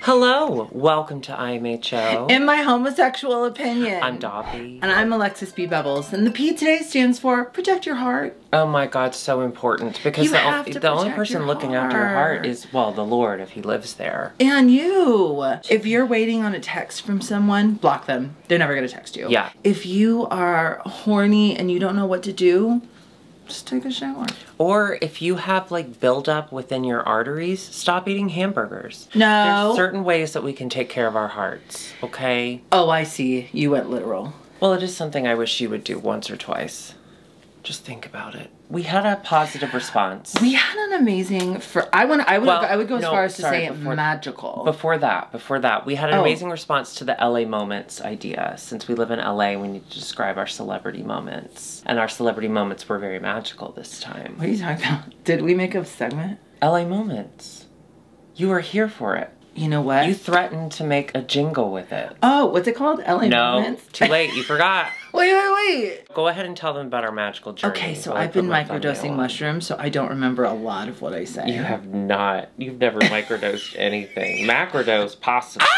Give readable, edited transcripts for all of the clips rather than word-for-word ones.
Hello, welcome to IMHO. In my homosexual opinion. I'm Dobby. And I'm Alexis B. Bubbles. And the P today stands for protect your heart. Oh my God, so important. Because the only person looking after your heart is, well, the Lord if he lives there. And you. If you're waiting on a text from someone, block them. They're never going to text you. Yeah. If you are horny and you don't know what to do, just take a shower. Or if you have like buildup within your arteries, stop eating hamburgers. No. There's certain ways that we can take care of our hearts, okay? Oh, I see. You went literal. Well, it is something I wish you would do once or twice. Just think about it. We had a positive response. We had an amazing, I would go as far as to say magical. Before that, we had an amazing response to the LA moments idea. Since we live in LA, we need to describe our celebrity moments. And our celebrity moments were very magical this time. What are you talking about? Did we make a segment? LA moments. You were here for it. You know what? You threatened to make a jingle with it. Oh, what's it called? LA Moments? No, too late. You forgot. Wait. Go ahead and tell them about our magical journey. Okay, so I've been microdosing mushrooms, so I don't remember a lot of what I say. You have not. You've never microdosed anything. Macrodose, possibly.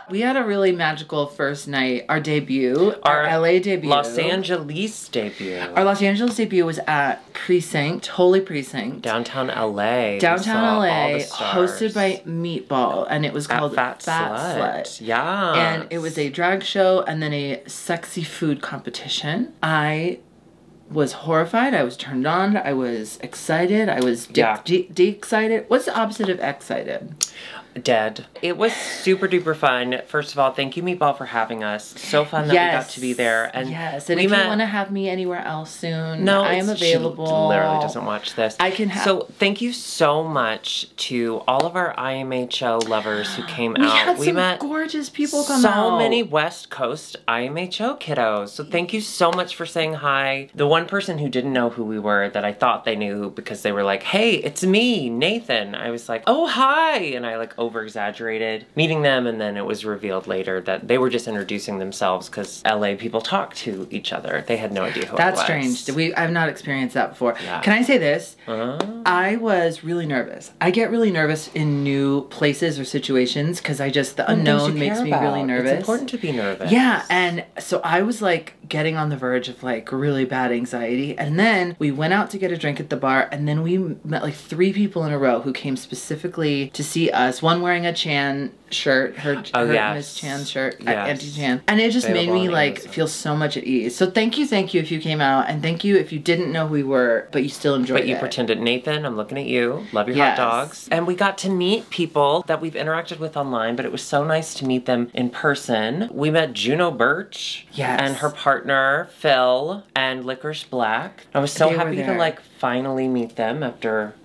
We had a really magical first night. Our debut, our LA debut. Los Angeles debut. Our Los Angeles debut was at Precinct, Holy Precinct. Downtown LA. Downtown LA, hosted by Meatball, and it was called Fat Slut. Yeah. And it was a drag show and then a sexy food competition. I was horrified. I was turned on. I was excited. I was de-excited. What's the opposite of excited? Dead. It was super duper fun. First of all, thank you, Meatball, for having us. So fun that we got to be there. And yes, and if you want to have me anywhere else soon, no, I am available. She literally doesn't watch this. I can have. So thank you so much to all of our IMHO lovers who came out. We met some gorgeous people come out. So many West Coast IMHO kiddos. So thank you so much for saying hi. The one person who didn't know who we were that I thought they knew because they were like, hey, it's me, Nathan. I was like, oh, hi. And I like over-exaggerated meeting them, and then it was revealed later that they were just introducing themselves because LA people talk to each other. They had no idea who I was. That's strange. I've not experienced that before. Yeah. Can I say this? I was really nervous. I get really nervous in new places or situations because the unknown makes me really nervous. It's important to be nervous. Yeah, and so I was like getting on the verge of like really bad anxiety, and then we went out to get a drink at the bar, and then we met like 3 people in a row who came specifically to see us. One wearing a Chan shirt, her Miss Chan shirt, Auntie Chan, and it just made me like feel so much at ease. So thank you if you came out, and thank you if you didn't know who we were, but you still enjoyed it. But you pretended. Nathan, I'm looking at you. Love your hot dogs. And we got to meet people that we've interacted with online, but it was so nice to meet them in person. We met Juno Birch and her partner Phil and Licorice Black. I was so happy to like finally meet them after.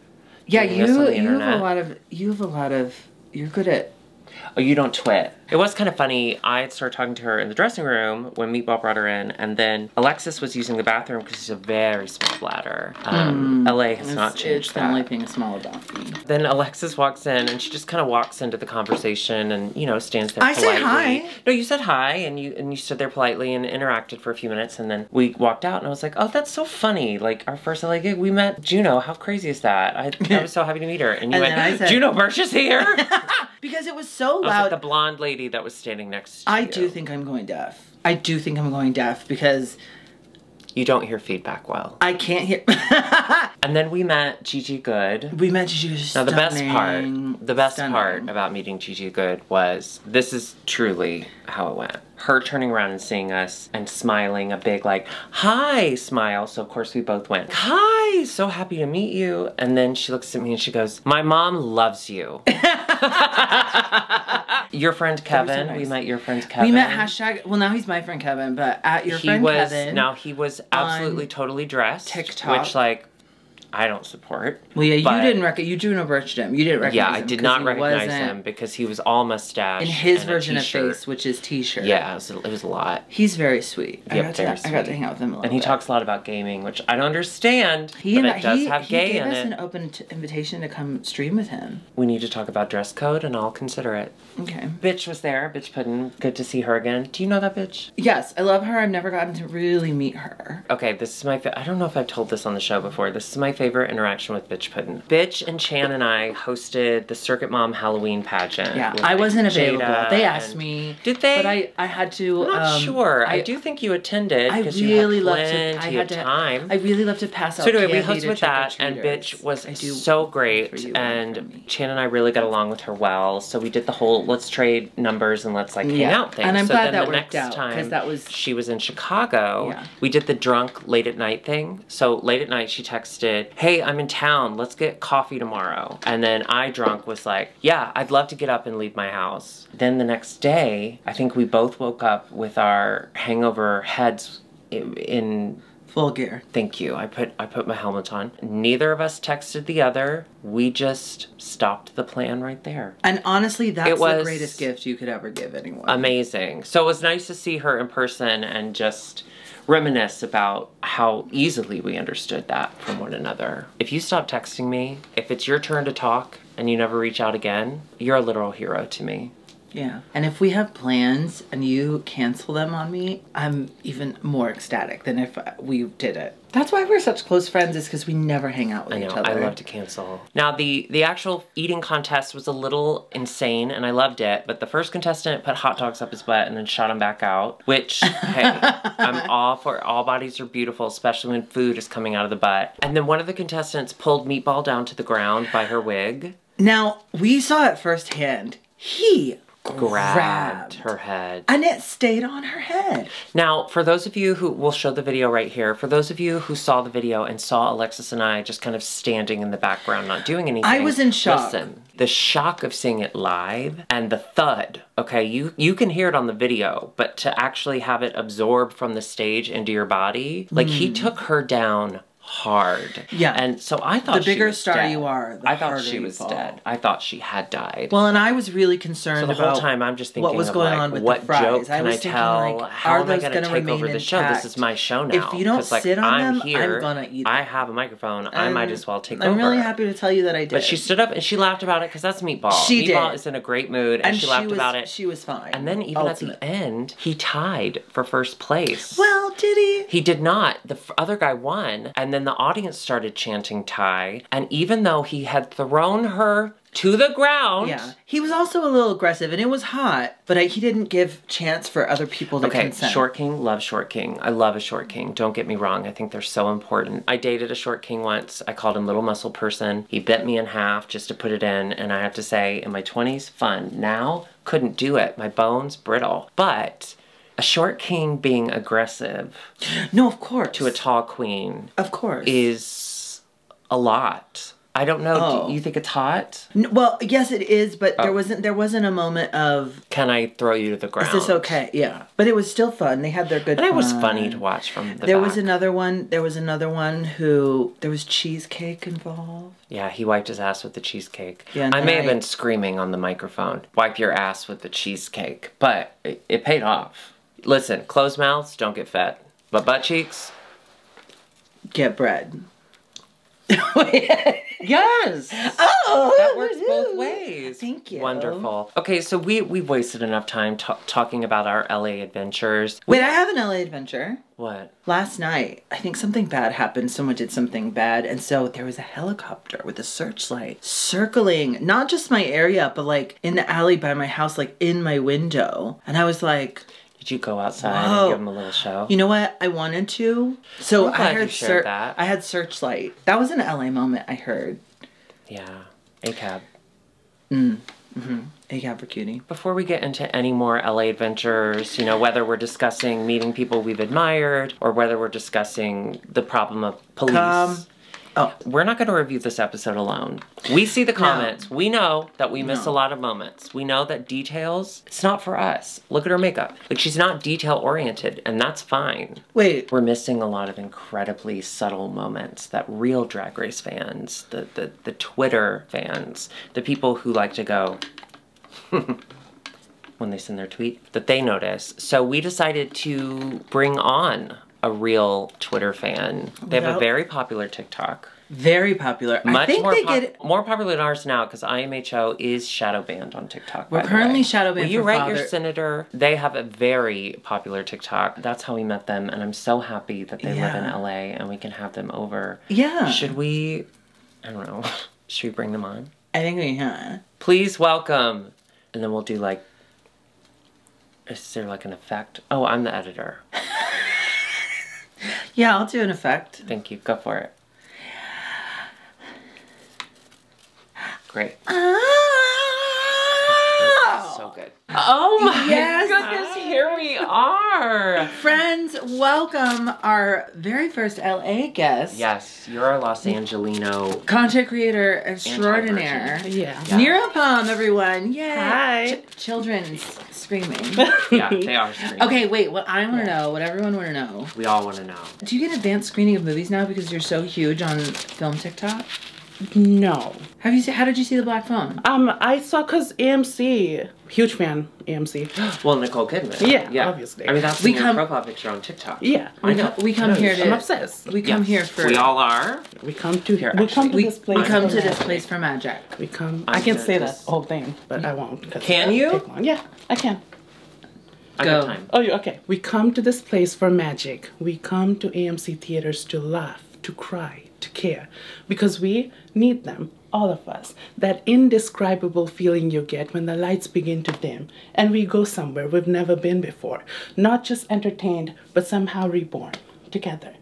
Yeah, you have a lot of. You're good at. Oh, you don't twit. It was kind of funny. I started talking to her in the dressing room when Meatball brought her in, and then Alexis was using the bathroom because she's a very small bladder. LA has not changed that. It's the only thing small about me. Then Alexis walks in, and she just kind of walks into the conversation and, you know, stands there politely. I said hi. No, you said hi, and you stood there politely and interacted for a few minutes, and then we walked out, and I was like, oh, that's so funny. Like, our first LA gig, we met Juno. How crazy is that? I was so happy to meet her. And you went, Juno Birch is here! Because it was so loud. I was like the blonde lady that was standing next to you. I do think I'm going deaf. I do think I'm going deaf because you don't hear feedback well. I can't hear. And then we met Gigi Good. We met Gigi Good. Now the best part about meeting Gigi Good was, this is truly how it went. Her turning around and seeing us and smiling a big like, hi smile. So of course we both went, hi, so happy to meet you. And then she looks at me and she goes, my mom loves you. Your friend Kevin, so nice. We met your friend Kevin. We met well now he's my friend Kevin, but at your friend Kevin. Now he was absolutely totally dressed. TikTok. Which like, I don't support. Well, yeah, you Juno Birched him. You didn't recognize him. Yeah, I did not recognize him because he was all mustache. In his version of face, which is t-shirt. Yeah, it was a lot. He's very sweet. Yep, I got to hang out with him a little bit. And he talks a lot about gaming, which I don't understand, but it does have gay in it. He gave us an open invitation to come stream with him. We need to talk about dress code, and I'll consider it. Okay. Bitch was there, Bitch Puddin'. Good to see her again. Do you know that bitch? Yes, I love her. I've never gotten to really meet her. Okay, this is my I don't know if I've told this on the show before. This is my favorite interaction with Bitch Puddin'. Bitch and Chan and I hosted the Circuit Mom Halloween pageant. Yeah, I wasn't available. They asked me. Did they? But I had to. I'm not sure. I do think you attended because you had plenty of time. I really love to pass out. So anyway, we hosted with that, and Bitch was so great, and Chan and I really got along with her well. So we did the whole let's trade numbers and let's like hang out thing. And I'm glad that the worked next out time that was she was in Chicago. Yeah. We did the drunk late at night thing. So late at night she texted, "Hey, I'm in town. Let's get coffee tomorrow." And then I drunk was like, "Yeah, I'd love to get up and leave my house." Then the next day, I think we both woke up with our hangover heads in full gear. Thank you. I put my helmet on. Neither of us texted the other. We just stopped the plan right there. And honestly, that's the greatest gift you could ever give anyone. Amazing. So it was nice to see her in person and just reminisce about how easily we understood that from one another. If you stop texting me, if it's your turn to talk and you never reach out again, you're a literal hero to me. Yeah. And if we have plans and you cancel them on me, I'm even more ecstatic than if we did it. That's why we're such close friends, is because we never hang out with each other. I love to cancel. Now, the actual eating contest was a little insane, and I loved it, but the first contestant put hot dogs up his butt and then shot him back out, which, hey, I'm all for all bodies are beautiful, especially when food is coming out of the butt. And then one of the contestants pulled Meatball down to the ground by her wig. Now, we saw it firsthand. He grabbed her head. And it stayed on her head. Now, for those of you who, we'll show the video right here, for those of you who saw the video and saw Alexis and I just kind of standing in the background, not doing anything. I was in shock. Listen, the shock of seeing it live and the thud, okay, you can hear it on the video, but to actually have it absorb from the stage into your body, like he took her down hard. Yeah. And so I thought the bigger star dead. you are, the I thought harder she was fall. dead. I thought she had died. Well, and I was really concerned about the whole time I'm just thinking what was going on with the fries. Joke can I tell? Like, how am I going to take over the show? This is my show now. If you don't sit on them, I'm gonna eat them. I have a microphone. I might as well take over. I'm really happy to tell you that I did. But she stood up and she laughed about it because that's Meatball. Meatball is in a great mood and she laughed about it. She was fine. And then even at the end, he tied for first place. Well, did he? He did not. The other guy won, and then the audience started chanting tie, and even though he had thrown her to the ground. Yeah. He was also a little aggressive, and it was hot, but he didn't give chance for other people to consent. Short king, love short king. I love a short king. Don't get me wrong. I think they're so important. I dated a short king once. I called him Little Muscle Person. He bent me in half just to put it in, and I have to say, in my 20s, fun. Now, couldn't do it. My bones, brittle. But a short king being aggressive. No, of course. To a tall queen. Of course. Is a lot. I don't know. Oh. Do you think it's hot? Well, yes, it is, but there wasn't a moment of, can I throw you to the ground? Is this okay? Yeah, but it was still fun. They had their good. And it was funny to watch from the There back. was another one. There was another one who there was cheesecake involved. Yeah, he wiped his ass with the cheesecake. Yeah, I may have been screaming on the microphone, "Wipe your ass with the cheesecake," but it paid off. Listen, closed mouths don't get fed, but butt cheeks get bread. Yes! Oh! That works both ways. Thank you. Wonderful. Okay, so we've wasted enough time talking about our LA adventures. Wait, I have an LA adventure. What? Last night, I think something bad happened. Someone did something bad, and so there was a helicopter with a searchlight circling, not just my area, but like in the alley by my house, like in my window. And I was like, did you go outside and give them a little show? You know what? I wanted to. So I heard that. I had searchlight. That was an LA moment, I heard. Yeah. A-cab. A-cab for cutie. Before we get into any more LA adventures, you know, whether we're discussing meeting people we've admired or whether we're discussing the problem of police. Oh. We're not going to review this episode alone. We see the comments. No. We know that we miss a lot of moments. We know that details, it's not for us. Look at her makeup. Like, she's not detail-oriented, and that's fine. Wait. We're missing a lot of incredibly subtle moments that real Drag Race fans, the Twitter fans, the people who like to go when they send their tweet, that they notice. So we decided to bring on a real Twitter fan. They have a very popular TikTok. Very popular. Much more popular than ours now because IMHO is shadow banned on TikTok. We're currently shadow banned. Will you write your senator? They have a very popular TikTok. That's how we met them, and I'm so happy that they live in LA and we can have them over. Yeah. Should we? I don't know. Should we bring them on? I think we can. Please welcome, and then we'll do like. Is there like an effect? Oh, I'm the editor. Yeah, I'll do an effect. Thank you. Go for it. Great. Oh. So good. Oh my yes. goodness, here we are. Friends, welcome our very first LA guest. Yes, you're a Los Angelino content creator extraordinaire. Yeah. Nirupam, everyone. Yay. Hi. Children's screaming. Yeah, they are screaming. Okay, wait, what I want to know, what everyone want to know. We all want to know. Do you get advanced screening of movies now because you're so huge on film TikTok? No. How did you see The Black Phone? I saw because AMC, huge fan, AMC. Well, Nicole Kidman. Yeah, obviously. I mean, that's your profile picture on TikTok. Yeah. We come here to... I'm obsessed. We come here for... We all are. We come to here. We come to this place. We come to this place for magic. We come... I can say that whole thing, but I won't. Can you? Yeah, I can. Go. Time. Oh, okay. We come to this place for magic. We come to AMC theaters to laugh, to cry, to care. Because we need them, all of us. That indescribable feeling you get when the lights begin to dim and we go somewhere we've never been before. Not just entertained, but somehow reborn together.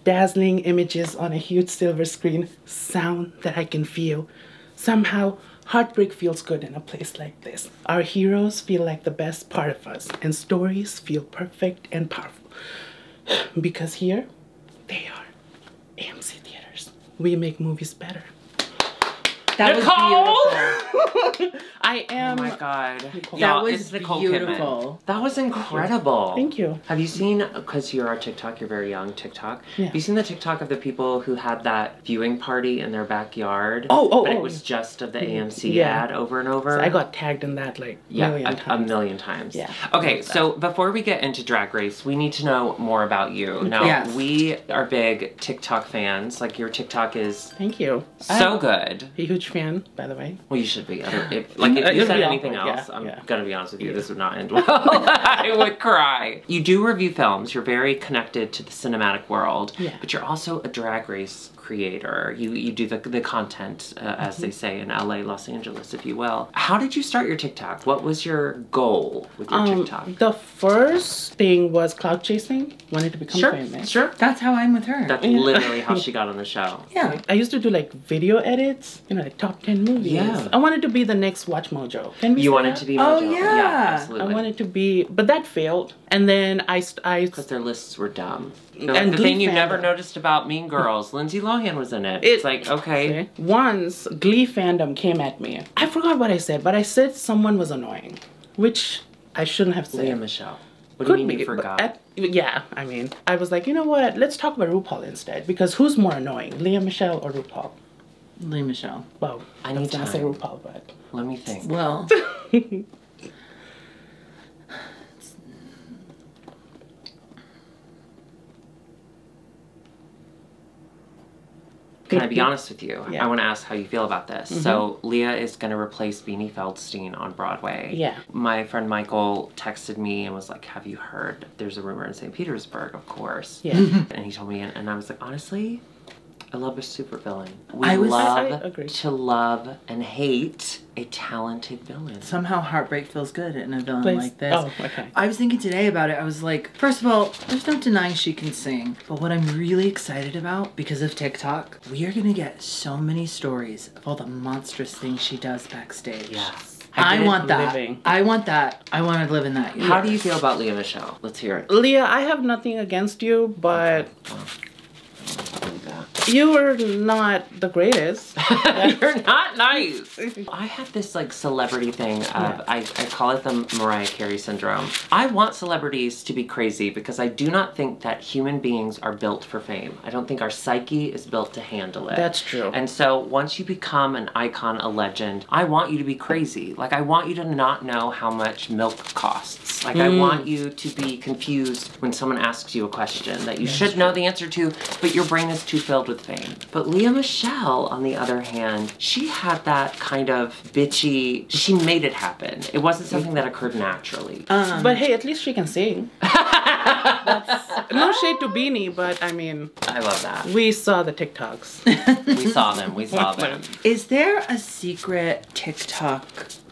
Dazzling images on a huge silver screen, sound that I can feel. Somehow, heartbreak feels good in a place like this. Our heroes feel like the best part of us, and stories feel perfect and powerful. Because here, they are. AMC theaters. We make movies better. That was beautiful. I am. Oh my god. That was Nicole beautiful. Kidman. That was incredible. Thank you. Have you seen, because you're our TikTok, you're very young TikTok. Yeah. Have you seen the TikTok of the people who had that viewing party in their backyard? But it was just of the AMC ad over and over. So I got tagged in that like a million times. Yeah. Okay, so before we get into Drag Race, we need to know more about you. Now, we are big TikTok fans. Like, your TikTok is Thank you. So good. A huge fan, by the way. Well, you should be. If you said anything else, I'm gonna be honest with you, this would not end well. I would cry. You do review films. You're very connected to the cinematic world, but you're also a Drag Race creator. You do the content, as they say in LA, Los Angeles, if you will. How did you start your TikTok? What was your goal with your TikTok? The first thing was cloud chasing. Wanted to become famous. Sure. That's how I'm with her. That's literally how she got on the show. Yeah. I used to do like video edits, like top 10 movies. Yeah. I wanted to be the next Watch Mojo. Can we You say wanted that? to be Mojo. Oh, yeah. Absolutely. I wanted to be, but that failed. And then I because their lists were dumb. And Like the Glee thing you fandom. never noticed about Mean Girls, Lindsay Lohan was in it. It's like, okay. Once Glee fandom came at me. I forgot what I said, but I said someone was annoying, which I shouldn't have said. Leah Michelle. What do you mean you forgot? I mean, I was like, you know what? Let's talk about RuPaul instead, because who's more annoying, Leah Michelle or RuPaul? Leah Michelle. Well, I was gonna time. say RuPaul, but Let me think. Well. Can I be honest with you? Yeah. I want to ask how you feel about this. So Leah is going to replace Beanie Feldstein on Broadway. Yeah. My friend Michael texted me and was like, have you heard? There's a rumor in St. Petersburg, of course. Yeah. And he told me, and I was like, honestly, I love a supervillain. We I love agree. to love and hate a talented villain. Somehow heartbreak feels good in a villain like this. Oh, okay. I was thinking today about it. I was like, first of all, there's no denying she can sing. But what I'm really excited about, because of TikTok, we are going to get so many stories of all the monstrous things she does backstage. Yes. I want that. living. I want that. I want to live in that. How do you feel about Leah Michelle? Let's hear it. Leah, I have nothing against you, but Yeah. You were not the greatest. You're not nice. I have this like celebrity thing of, I call it the Mariah Carey syndrome. I want celebrities to be crazy because I do not think that human beings are built for fame. I don't think our psyche is built to handle it. That's true. And so once you become an icon, a legend, I want you to be crazy. Like I want you to not know how much milk costs. Like I want you to be confused when someone asks you a question that you should know the answer to, but your brain is too filled with fame. But Lea Michele, on the other hand, she had that kind of bitchy, she made it happen. It wasn't something that occurred naturally. But hey, at least she can sing. That's, no shade to Beanie, but I mean... I love that. We saw the TikToks. We saw them. We saw them. Is there a secret TikTok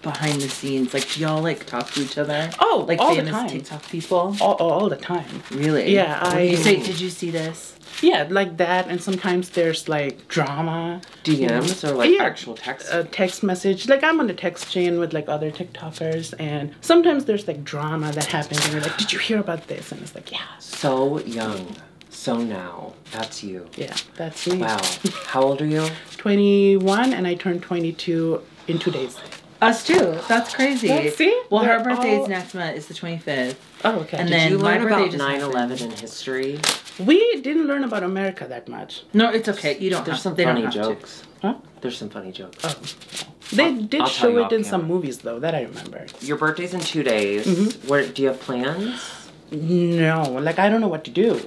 behind the scenes? Like, do y'all like talk to each other? Oh, like all famous the time. TikTok people? All the time. Really? Yeah, You say, did you see this? Yeah, like that, and sometimes there's like drama. DMs or like actual text? A text message. Like I'm on a text chain with like other TikTokers, and sometimes there's like drama that happens, and you're like, did you hear about this? And it's like, yeah. So young. So now. That's you. Yeah, that's me. Wow. How old are you? 21, and I turned 22 in 2 days. Us too. That's crazy. Yeah, see? Well, her We're birthday's all... next month. It's the 25th. Oh, okay. And Did then you learn my birthday about just 9/11 in history? We didn't learn about America that much. No, it's okay. You don't. There's some they funny don't have jokes. Huh? There's some funny jokes. Oh. They did I'll tell show you it in off some camera. movies, though, that I remember. Your birthday's in 2 days. What, do you have plans? No, like I don't know what to do.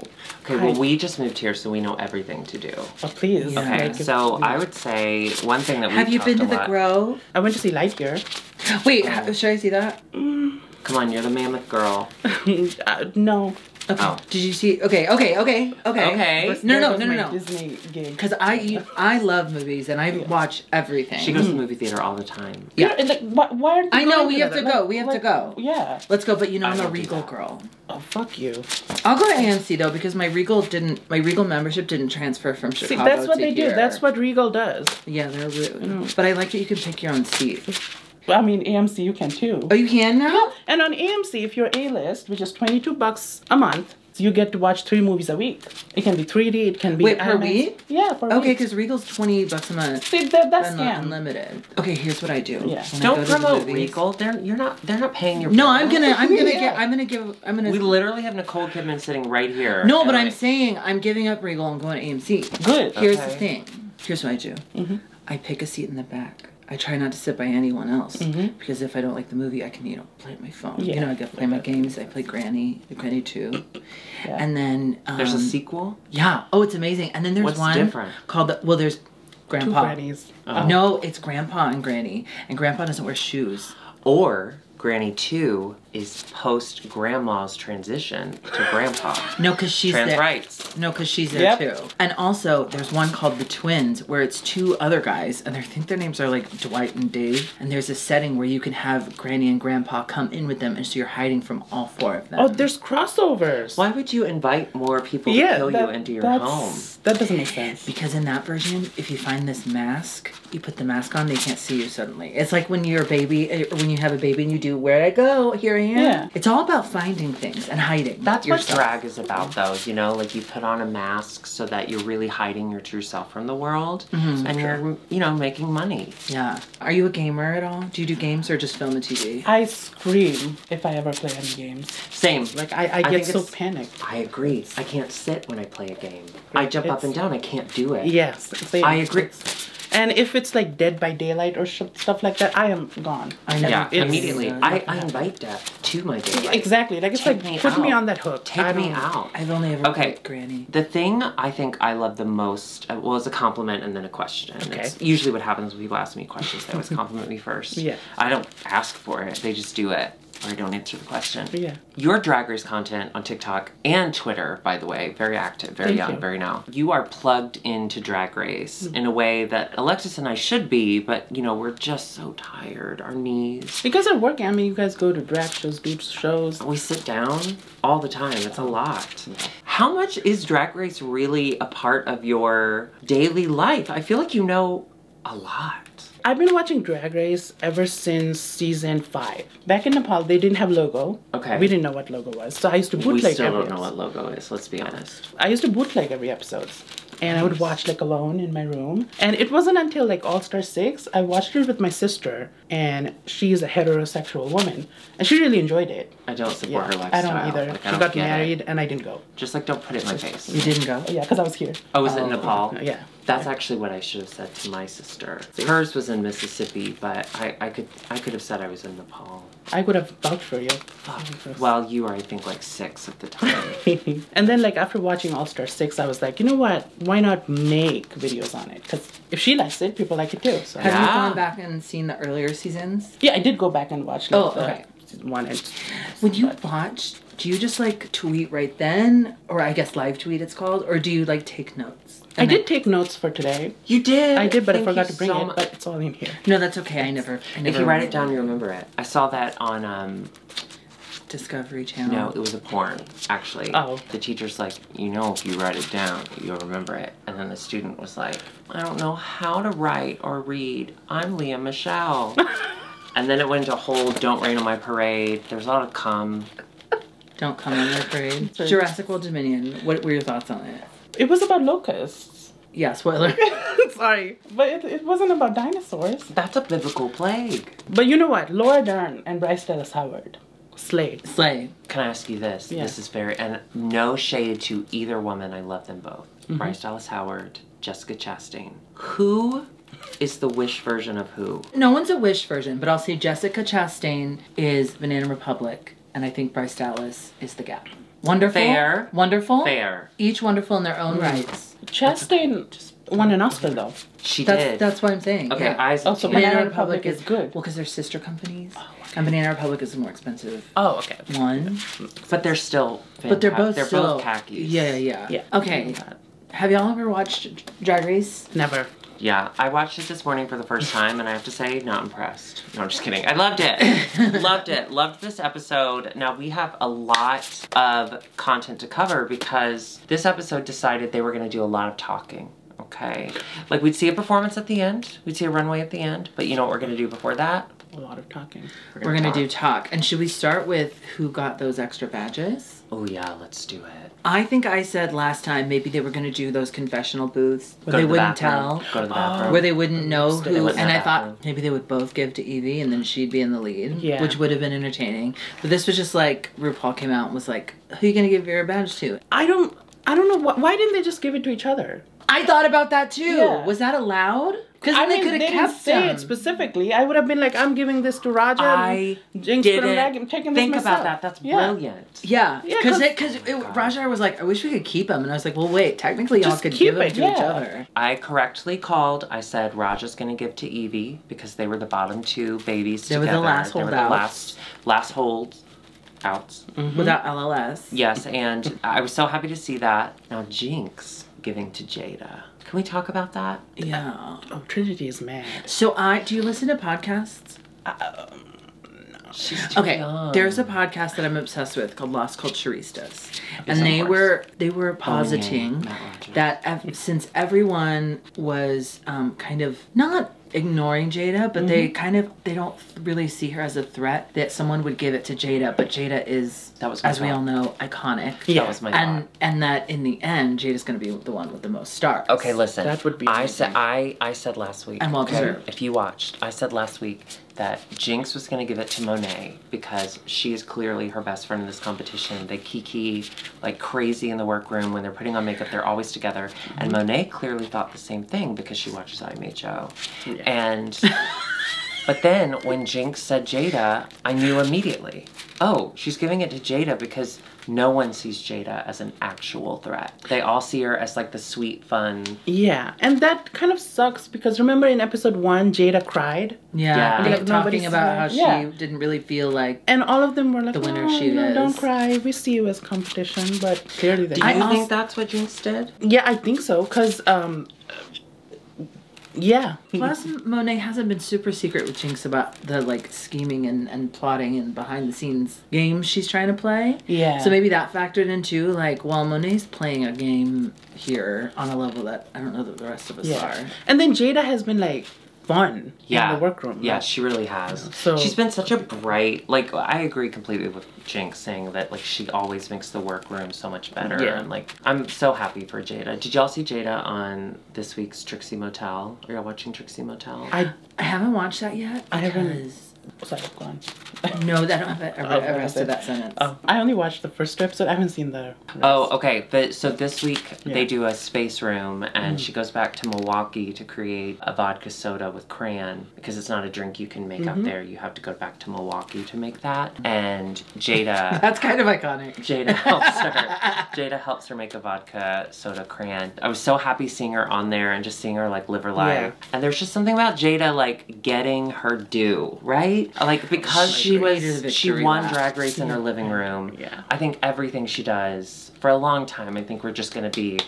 Okay, well, we just moved here, so we know everything to do. Oh, please. Yeah. Okay, Like, so I would say one thing that we Have you been to the Grove? I went to see Lightyear. Wait, should I see that? Come on, you're the mammoth girl. No. Okay. Oh. Did you see? Okay. Okay. No. Disney game. Because I love movies and I watch everything. She goes to the movie theater all the time. Yeah. Like, why aren't you I know, going we have together? to go. Like, We have to go. Yeah. Let's go, but you know I I'm a won't do Regal that. girl. Oh, fuck you. I'll go to AMC though because my Regal membership didn't transfer from Chicago. See, that's what to they do. here. That's what Regal does. Yeah, they're rude. But I like that you can pick your own seat. Well, I mean, AMC you can too. Oh, you can now? And on AMC, if you're A-list, which is $22 a month, you get to watch 3 movies a week. It can be 3D, it can be Wait, per IMAX. week? Yeah, per Okay, week. because Regal's $20 a month. See, that's And scam. unlimited. Okay, here's what I do. Yeah. When I Don't go to the promote movies- Regal. They're not paying your No, bill. I'm gonna We literally have Nicole Kidman sitting right here. No, and but I'm like, saying I'm giving up Regal and going to AMC. Good. Here's Okay. the thing. Here's what I do. I pick a seat in the back. I try not to sit by anyone else because if I don't like the movie, I can play on my phone. Yeah. I get to play my games. I play Granny 2, Yeah. and then There's a sequel? Yeah. Oh, it's amazing. And then there's What's one different? called there's 2 Grandpa. grannies. Oh. No, it's Grandpa and Granny, and Grandpa doesn't wear shoes. Or Granny 2 is post-grandma's transition to grandpa. No, because she's Trans there. rights. No, because she's there Yep. too. And also, there's one called The Twins, where it's 2 other guys, and I think their names are like Dwight and Dave. And there's a setting where you can have Granny and Grandpa come in with them, and so you're hiding from all 4 of them. Oh, there's crossovers. Why would you invite more people to kill you into your home? That doesn't make sense. Because in that version, if you find this mask, you put the mask on, they can't see you suddenly. It's like when you're a baby, or when you have a baby and you do, where'd I go? Here I am. Yeah. It's all about finding things and hiding. That's yourself. what drag is about, though. Like you put on a mask so that you're really hiding your true self from the world, and you're, making money. Yeah. Are you a gamer at all? Do you do games or just film and TV? I scream if I ever play any games. Same. Like, I think get so it's- panicked. I agree. I can't sit when I play a game. I jump up and down. I can't do it. Yes. Same. I agree. And if it's like Dead by Daylight or stuff like that, I am gone. I know. Yeah, It's- immediately. I invite death to my day. Exactly. Like, it's Take like, me put me out. on that hook. Take me out. I've only ever Okay. played Granny. The thing I think I love the most, well, it's a compliment and then a question. Okay. It's usually what happens when people ask me questions. They always compliment me first. Yeah. I don't ask for it. They just do it. Or I don't answer the question. Yeah. Your Drag Race content on TikTok and Twitter, by the way, very active, very Thank young, you. very now. You are plugged into Drag Race in a way that Alexis and I should be, but, we're just so tired. Our knees. Because I'm working, I mean, you guys go to drag shows, do shows. We sit down all the time. It's a lot. How much is Drag Race really a part of your daily life? I feel like you know a lot. I've been watching Drag Race ever since season 5. Back in Nepal, they didn't have logo. Okay. We didn't know what logo was. So I used to bootleg We still every don't know episode. what logo is, let's be honest. I used to bootleg every episode. and I would watch like alone in my room. And it wasn't until like All Star 6 I watched it with my sister, and she's a heterosexual woman, and she really enjoyed it. I don't support her lifestyle. I don't either. Like, she got married and I didn't go. Just like don't put it in my face. You didn't go? Yeah, because I was here. Oh, was it in Nepal? Yeah. That's actually what I should have said to my sister. Hers was in Mississippi, but I could have said I was in Nepal. I would have vouched for you. Well, you were, I think, like 6 at the time. And then, like, after watching All Star 6, I was like, you know what? Why not make videos on it? Because if she likes it, people like it too. So. Have you gone back and seen the earlier seasons? Yeah, I did go back and watch. Like, okay. Season 1 and... When you watch, do you just, like, tweet right then? Or I guess live tweet it's called? Or do you, like, take notes? I did take notes for today. You did? I did, but I Thank forgot you to bring so it. But it's all in here. No, that's okay. I never If you write it down, you remember it. I saw that on Discovery Channel. No, it was a porn, actually. Oh. The teacher's like, you know, if you write it down, you'll remember it. And then the student was like, I don't know how to write or read. I'm Leah Michelle. And then it went into a whole don't rain on my parade. There's a lot of cum. Don't come on their parade. Jurassic World Dominion. What were your thoughts on it? It was about locusts. Yeah, spoiler. Sorry. But it wasn't about dinosaurs. That's a biblical plague. But you know what? Laura Dern and Bryce Dallas Howard slayed. Can I ask you this? Yeah. This is very, and no shade to either woman. I love them both. Bryce Dallas Howard, Jessica Chastain. Who is the Wish version of who? No one's a Wish version, but I'll say Jessica Chastain is Banana Republic, and I think Bryce Dallas is The Gap. Wonderful. Fair. Wonderful. Fair. Each wonderful in their own rights. Chastain won an Oscar though. She did. That's what I'm saying. Okay, yeah. Also, Banana Republic is good. Well, because they're sister companies. And Banana Republic is the more expensive Oh, okay. one. But they're still fantastic. But they're both They're still... both khakis. Yeah. Okay. Have y'all ever watched Drag Race? Never. Yeah, I watched it this morning for the first time, and I have to say, not impressed. No, I'm just kidding. I loved it. Loved it. Loved this episode. Now, we have a lot of content to cover because this episode decided they were going to do a lot of talking. Okay? Like, we'd see a performance at the end. We'd see a runway at the end. But you know what we're going to do before that? A lot of talking. We're gonna do talk. And should we start with who got those extra badges? Oh, yeah, let's do it. I think I said last time maybe they were gonna do those confessional booths where they wouldn't tell. Go to the bathroom. Where they wouldn't know who. wouldn't And I have thought bathroom. maybe they would both give to Evie and then she'd be in the lead. Yeah. Which would have been entertaining. But this was just like RuPaul came out and was like, who are you gonna give your badge to? I don't know why didn't they just give it to each other? I thought about that too. Yeah. Was that allowed? Because I they mean, could have they didn't kept say them. it specifically. I would have been like, I'm giving this to Raja. I Jinx put him back. I'm didn't taking this think myself. about that. That's Yeah. brilliant. Yeah, Yeah, because Raja was like, I wish we could keep him, and I was like, well, wait, technically y'all Just could keep give them it, to yeah. each other. I correctly called. I said Raja's going to give to Evie because they were the bottom two babies They were together. the last They were the holdouts. last holds outs. Without LLS. Yes, and I was so happy to see that. Now Jinx giving to Jada. Can we talk about that? Yeah. Oh, Trinity is mad. So do you listen to podcasts? She's too Okay, young. there's a podcast that I'm obsessed with called Lost Culturistas, and of they course. were positing Matt Rogers. that since everyone was kind of not ignoring Jada, but they don't really see her as a threat, that someone would give it to Jada, but Jada is, That was my as we thought. all know, iconic. That was my thought. And that in the end, Jada's going to be the one with the most stars. Okay, listen. That would be I said amazing. I said last week. And well deserved. If you watched, I said last week that Jinx was going to give it to Monet because she is clearly her best friend in this competition. They kiki like crazy in the workroom when they're putting on makeup. They're always together. And Monet clearly thought the same thing because she watches IMHO. Yeah. And but then when Jinx said Jada, I knew immediately. Oh, she's giving it to Jada because no one sees Jada as an actual threat. They all see her as like the sweet, fun. Yeah, and that kind of sucks because remember in episode 1, Jada cried? Yeah, Yeah. they Like, were nobody talking about how saw- she didn't really feel like... And all of them were like, The winner oh, she you know, is. don't cry, we see you as competition, but clearly they Do you don't. think that's what Jinx did? Yeah, I think so, because, yeah. Plus, Monet hasn't been super secret with Jinx about the, like, scheming and plotting and behind-the-scenes games she's trying to play. Yeah. So maybe that factored in, too. Like, well, Monet's playing a game here on a level that I don't know that the rest of us are. And then Jada has been, like, fun in the workroom. Yeah, she really has. So she's been such a bright, like, I agree completely with Jinx saying that, like, she always makes the workroom so much better. Yeah. And, like, I'm so happy for Jada. Did y'all see Jada on this week's Trixie Motel? Are y'all watching Trixie Motel? I haven't watched that yet. I haven't. Sorry, go on. No, I don't have a rest of that sentence. Oh, I only watched the first episode. I haven't seen the rest. Oh, okay. But so this week they do a space room, and she goes back to Milwaukee to create a vodka soda with crayon because it's not a drink you can make out there. You have to go back to Milwaukee to make that. And Jada, that's kind of iconic. Jada helps her make a vodka soda crayon. I was so happy seeing her on there and just seeing her like live her life. Yeah. And there's just something about Jada like getting her due, right? Like because she won Drag Race in her living room. Yeah. I think everything she does for a long time, I think we're just gonna be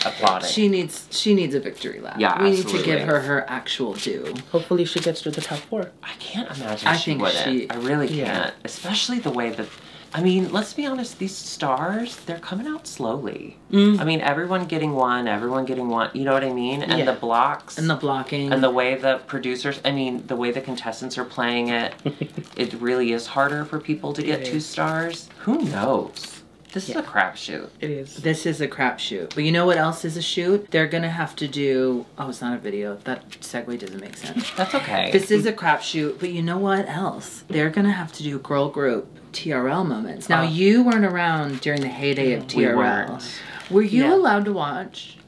applauding. She needs a victory lap. Yeah, we need to give her actual due. Hopefully she gets to the top 4. I can't imagine she wouldn't. I really can't. Especially the way that, I mean, let's be honest, these stars, they're coming out slowly. I mean, everyone getting one, you know what I mean? And the blocks. And the blocking. And the way the producers, I mean, the way the contestants are playing it, it really is harder for people to get 2 stars. Who knows? This is a crapshoot. It is. This is a crapshoot. But you know what else is a shoot? They're gonna have to do... Oh, it's not a video. That segue doesn't make sense. That's okay. This is a crapshoot, but you know what else? They're gonna have to do girl group TRL moments. Now, you weren't around during the heyday of TRL. We weren't. Were you allowed to watch?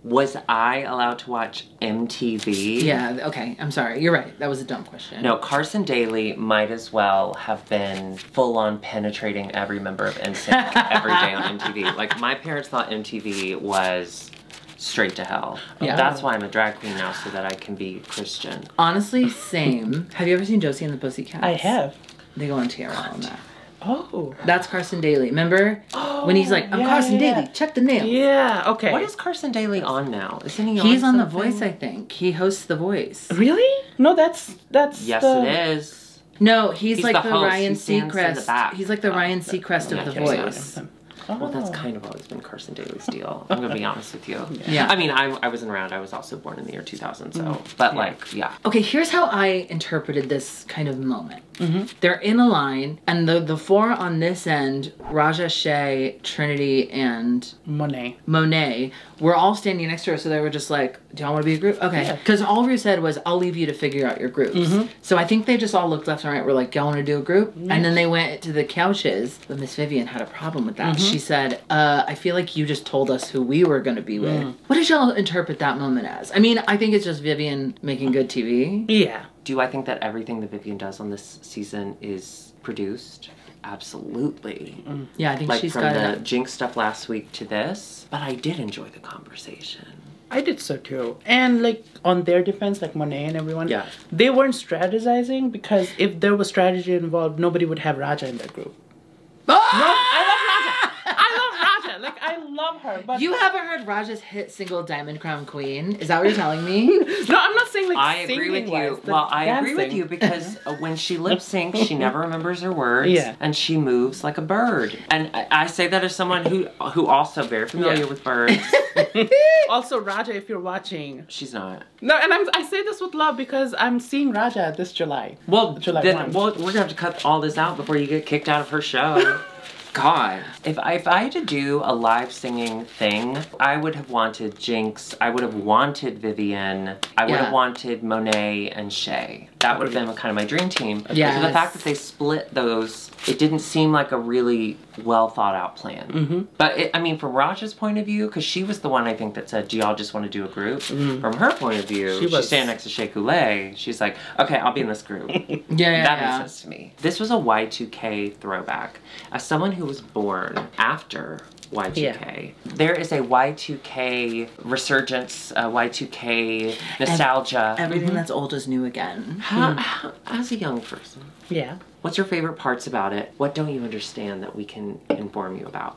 Was I allowed to watch MTV? Yeah, okay. I'm sorry. You're right. That was a dumb question. No, Carson Daly might as well have been full-on penetrating every member of NSYNC every day on MTV. Like, my parents thought MTV was straight to hell. Yeah. That's why I'm a drag queen now, so that I can be Christian. Honestly, same. Have you ever seen Josie and the Pussycats? I have. They go on TRL on that. Oh. That's Carson Daly. Remember? When he's like, I'm Carson Daly, check the nails. Yeah, okay. What is Carson Daly on now? Isn't he on He's on The something? Voice, I think. He hosts The Voice. Really? No, that's Yes, it is. No, he's like the host. Ryan He stands in the Seacrest. back. He's like the Ryan Seacrest of The Voice. Well, that's kind of always been Carson Daly's deal. I'm gonna be honest with you. Yeah. I mean, I wasn't around. I was also born in the year 2000, so. But Okay, here's how I interpreted this kind of moment. They're in a line, and the 4 on this end, Raja, Shay, Trinity, and Monet, were all standing next to her, so they were just like, do y'all want to be a group? Okay. Because all Rue said was, I'll leave you to figure out your groups. So I think they just all looked left and right, were like, y'all want to do a group? And then they went to the couches, but Miss Vivian had a problem with that. She said, I feel like you just told us who we were going to be with. What did y'all interpret that moment as? I mean, I think it's just Vivian making good TV. Yeah. Do I think that everything that Vivian does on this season is produced? Absolutely. Yeah, I think like she's from got the Jinx stuff last week to this, but I did enjoy the conversation. I did so too. And like on their defense, like Monet and everyone, Yeah. they weren't strategizing because if there was strategy involved, nobody would have Raja in their group. No, I love Raja. Like, I love her. But You haven't heard Raja's hit single Diamond Crown Queen? Is that what you're telling me? No, I'm not saying like I agree with you. Well, I agree with you because when she lip syncs, she never remembers her words. Yeah. And she moves like a bird. And I say that as someone who also very familiar with birds. Also, Raja, if you're watching. She's not. No, and I say this with love because I'm seeing Raja this July. Well, July then, 1. we're going to have to cut all this out before you get kicked out of her show. God. If I had to do a live singing thing, I would have wanted Jinx, I would have wanted Vivian, I would have wanted Monet and Shay. That would have been kind of my dream team. Yes. So the fact that they split those, it didn't seem like a really well thought out plan. But I mean, from Raja's point of view, because she was the one I think that said, do y'all just want to do a group? From her point of view, she's standing next to Shea Coulee. She's like, okay, I'll be in this group. That makes sense to me. This was a Y2K throwback. As someone who was born after Y2K. There is a Y2K resurgence, Y2K nostalgia. Everything that's old is new again. As a young person, Yeah. what's your favorite parts about it? What don't you understand that we can inform you about?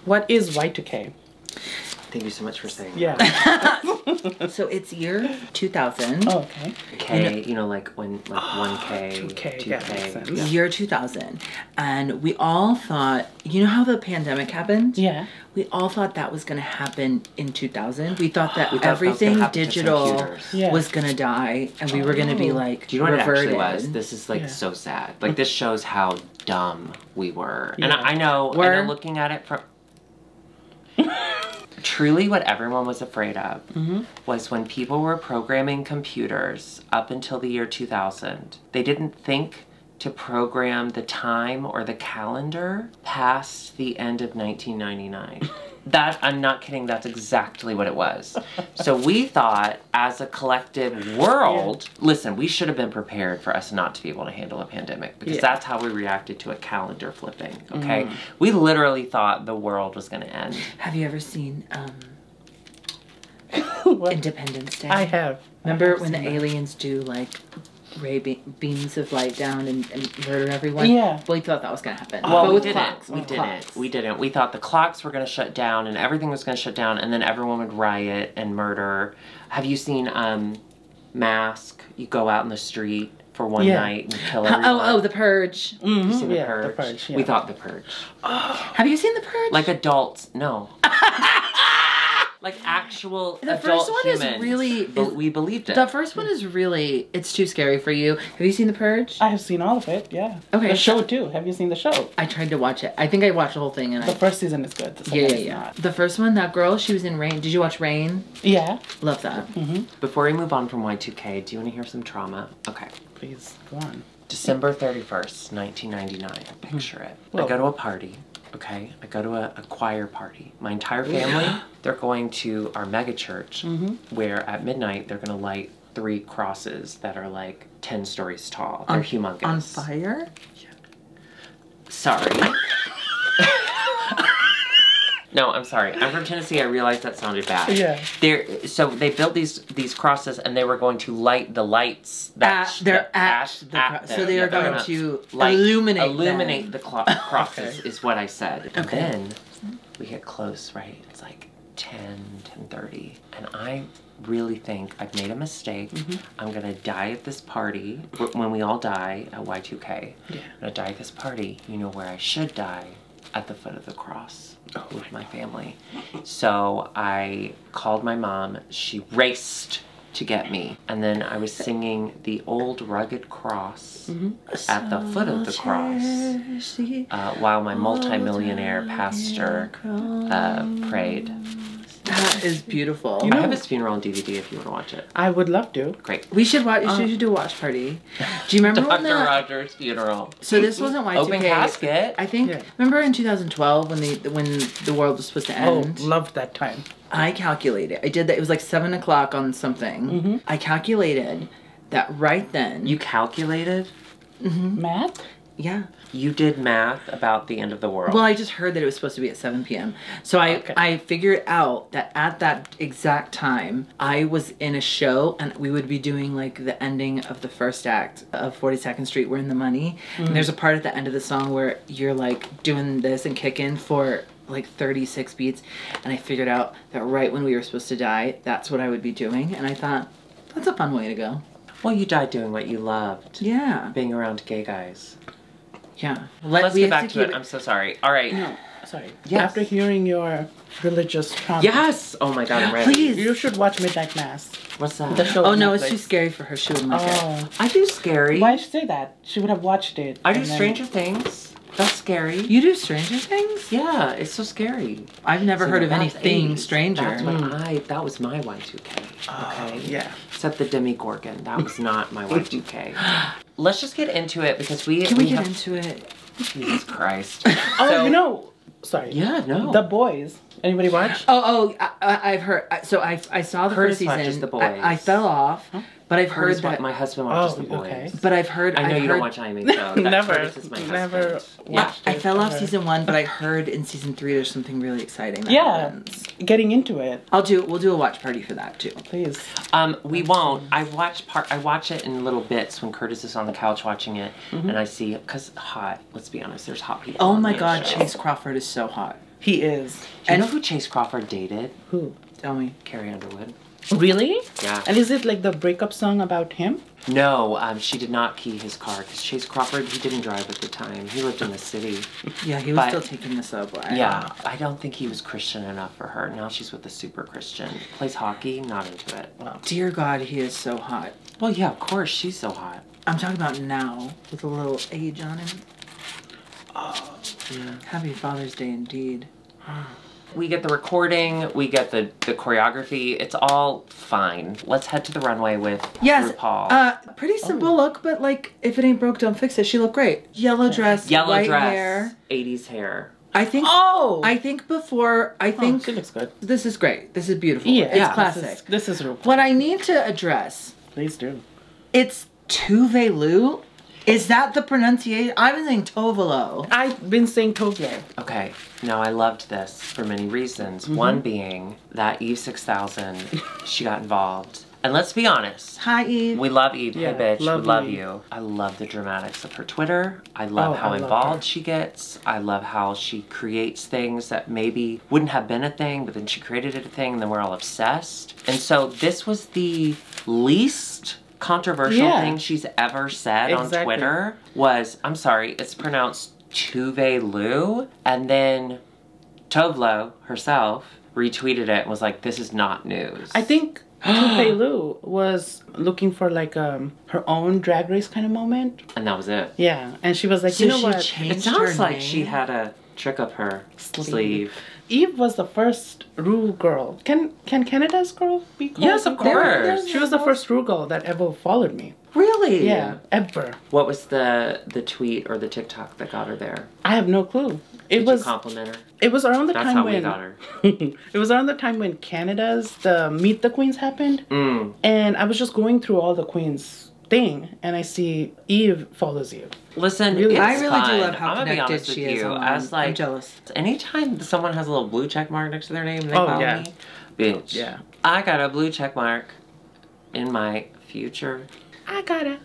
What is Y2K? Thank you so much for saying Yeah. that. So it's year 2000. Oh, okay. K, you know, like when, like 1K, 2K, 2K. yeah, makes sense. Yeah. Year 2000. And we all thought, you know how the pandemic happened? Yeah. We all thought that was going to happen in 2000. We thought that We thought that was gonna everything happen to digital computers. Yeah. was going to die and we were going to be like Do you know what reverted. it actually was? This is like Yeah. so sad. Like this shows how dumb we were. And Yeah. I know, We're- looking at it from... Truly what everyone was afraid of was when people were programming computers up until the year 2000. They didn't think to program the time or the calendar past the end of 1999. That, I'm not kidding, that's exactly what it was. So we thought, as a collective world, listen, we should have been prepared for us not to be able to handle a pandemic, because that's how we reacted to a calendar flipping, okay? We literally thought the world was going to end. Have you ever seen What? Independence Day? I have. Remember I have when the seen that. aliens do like beams of light down and murder everyone? Yeah. Well, we thought that was going to happen. Well, But we with didn't. clocks, We with didn't. clocks. We didn't. We thought the clocks were going to shut down and everything was going to shut down and then everyone would riot and murder. Have you seen Mask? You go out in the street for one night and kill everyone. Oh, The Purge. You seen Yeah, The Purge? The Purge, yeah. We thought The Purge. Have you seen The Purge? Like adults, no. Like actual The adult first one is humans. really- But we believed it. The first one is really, it's too scary for you. Have you seen The Purge? I have seen all of it, yeah. Okay. The show too. Have you seen the show? I tried to watch it. I think I watched the whole thing and The first season is good. The second yeah. is not. The first one, that girl, she was in Rain. Did you watch Rain? Yeah. Love that. Before we move on from Y2K, do you want to hear some trauma? Okay. Please, go on. December 31st, 1999. Picture it. Whoa. I go to a party, okay? I go to a choir party. My entire family, they're going to our mega church where at midnight they're going to light 3 crosses that are like 10 stories tall. They're humongous. On fire? Sorry. No, I'm sorry. I'm from Tennessee. I realized that sounded bad. Yeah. So they built these crosses, and they were going to light the lights that So them. they are they're going gonna to light- illuminate the crosses is what I said. And then we get close, right? It's like 10:30, and I really think I've made a mistake. I'm gonna die at this party when we all die at Y2K. Yeah. I'm gonna die at this party. You know where I should die? At the foot of the cross with my family. So I called my mom. She raced to get me. And then I was singing the old rugged cross at the foot of the cross while my multimillionaire pastor prayed. That is beautiful. You know- I have his funeral on DVD if you want to watch it. I would love to. Great. We should watch. You should do a watch party. Do you remember when Dr. Rogers' funeral. So this wasn't Y2K. Open casket. I think. Yeah. Remember in 2012 when the world was supposed to Oh, end? loved that time. I calculated. I did that. It was like 7 o'clock on something. I calculated that right then. You calculated? Matt? Yeah. You did math about the end of the world. Well, I just heard that it was supposed to be at 7 p.m. So I figured out that at that exact time, I was in a show and we would be doing like the ending of the first act of 42nd Street, We're in the Money. And there's a part at the end of the song where you're like doing this and kicking for like 36 beats. And I figured out that right when we were supposed to die, that's what I would be doing. And I thought, that's a fun way to go. Well, you died doing what you loved. Yeah. Being around gay guys. Yeah. Let's we get have back to to keep it. I'm so sorry. All right. No, sorry. Yes. After hearing your religious trauma, Yes! Oh my god, I'm ready. Please. you should watch Midnight Mass. What's that? The show Oh on no, it's Netflix. too scary for her. She wouldn't like it. Oh. I do scary. Why say that? She would have watched it. I do and then- Stranger Things. That's scary. You do Stranger Things? Yeah, it's so scary. I've never So heard of that's anything 80s. stranger. That's what that was my Y2K. Okay. Yeah. Except the Demigorgon. That was not my Y2K. Let's just get into it because Can we get have into it? Jesus Christ. Oh, So- you know. Sorry. Yeah, no. The Boys. Anybody watch? I've heard. So I saw the Curtis first watches season. The Boys. I fell off, but I've Curtis heard that. my husband watches Oh, The Boys. okay. But I've heard. I know I've you heard, don't watch IMHO. That Never. Curtis is my Never husband. watched I it. fell off Never. season 1, but I heard in season 3 there's something really exciting. That Yeah. happens. Getting into it, We'll do a watch party for that too. please. We won't. I watch it in little bits when Curtis is on the couch watching it, and I see because hot. Let's be honest, there's hot people. Oh on my that God, show. Chase Crawford is so hot. He is. Do you know who Chase Crawford dated? Who? Tell me. Carrie Underwood. Really? Yeah. And is it like the breakup song about him? No, she did not key his car because Chase Crawford, he didn't drive at the time. He lived in the city. Yeah, he was still taking the subway. Yeah, I don't think he was Christian enough for her. Now she's with a super Christian. Plays hockey, not into it. Wow. Dear God, he is so hot. Well, yeah, of course, she's so hot. I'm talking about now, with a little age on him. Oh, yeah. Happy Father's Day indeed. We get the recording, we get the choreography, it's all fine. Let's head to the runway with RuPaul. Pretty simple look, but like, if it ain't broke, don't fix it. She looked great. Yellow dress, white hair. 80s hair. I think she looks good. This is great. This is beautiful. Yeah, it's classic. This is RuPaul. What I need to address. Please do. It's Tuvelu. Is that the pronunciation? I've been saying Tovelo. I've been saying Tovelo. Okay, now I loved this for many reasons. One being that Eve 6000, she got involved. And let's be honest. Hi, Eve. We love Eve. Yeah, hey, bitch. love we love Eve. you. I love the dramatics of her Twitter. I love how involved she gets. I love how she creates things that maybe wouldn't have been a thing, but then she created it a thing, and then we're all obsessed. And so this was the least controversial thing she's ever said on Twitter was, I'm sorry, it's pronounced Tuvelu, and then Tovlo herself retweeted it and was like, this is not news. I think Tuvelu was looking for like her own drag race kind of moment. And that was it. Yeah, and she was like, So you know she what? changed It sounds her like name? she had a trick up her sleeve. Eve was the first Ru girl. Can Canada's girl be called? Yes, of course. She was the first Ru girl that ever followed me. Really? Yeah, ever. What was the tweet or the TikTok that got her there? I have no clue. Did you compliment her? It was around the That's time how when we got her. it was around the time when Canada's the Meet the Queens happened, and I was just going through all the queens thing, and I see Eve follows you. Listen, Really? it's I really fun. do love how I'm gonna be connected honest with she is you. online. As like, I'm jealous. Anytime someone has a little blue check mark next to their name, they follow me. Bitch. Yeah. I got a blue check mark in my future. I got it.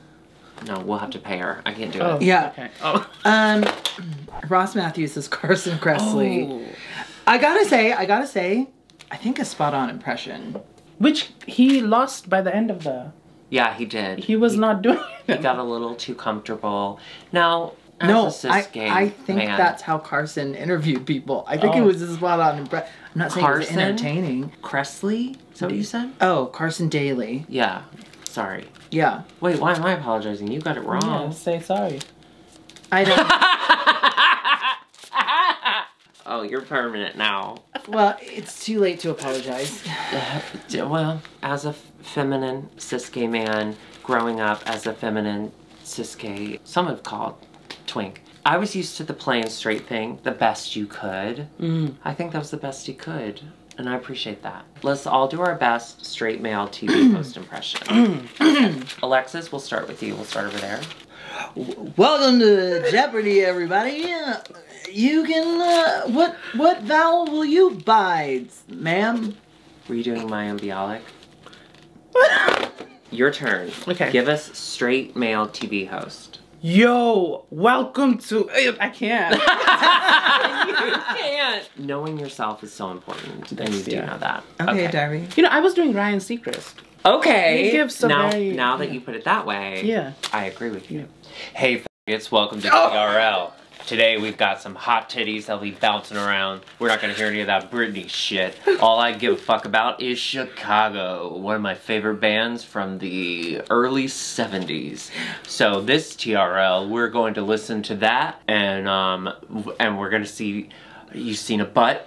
No, we'll have to pay her. I can't do Oh, it. Yeah. Okay. Oh. Ross Matthews is Carson Kressley. Oh. I gotta say, I think a spot on impression. Which he lost by the end of the... Yeah, he did. He was not doing He it. got a little too comfortable. Now, as No, a cis gay I think man, that's how Carson interviewed people. I think it was a spot on impression. I'm not saying it was Carson? entertaining. Kressley? Is that what you said? Oh, Carson Daly. Yeah. Sorry. Yeah. Wait, why am I apologizing? You got it wrong. Yeah, say sorry. I don't. Oh, you're permanent now. Well, it's too late to apologize. Well, as a feminine cis gay man, growing up as a feminine cis gay, some have called twink. I was used to the plain straight thing, the best you could. I think that was the best you could, and I appreciate that. Let's all do our best straight male TV post impression. Alexis, we'll start with you. We'll start over there. Welcome to Jeopardy, everybody. You can, what vowel will you bide, ma'am? Were you doing my embryonic? Your turn. Okay. Give us straight male TV host. Yo, welcome to... I can't. You can't. Knowing yourself is so important, and you do know that. Okay, Darby. You know, I was doing Ryan Seacrest. Okay. He gives a now very... that you put it that way, Yeah. I agree with you. Hey, it's welcome to TRL. Today we've got some hot titties that'll be bouncing around. We're not gonna hear any of that Britney shit. All I give a fuck about is Chicago, one of my favorite bands from the early 70s. So this TRL, we're going to listen to that, and we're gonna see. You've seen a butt.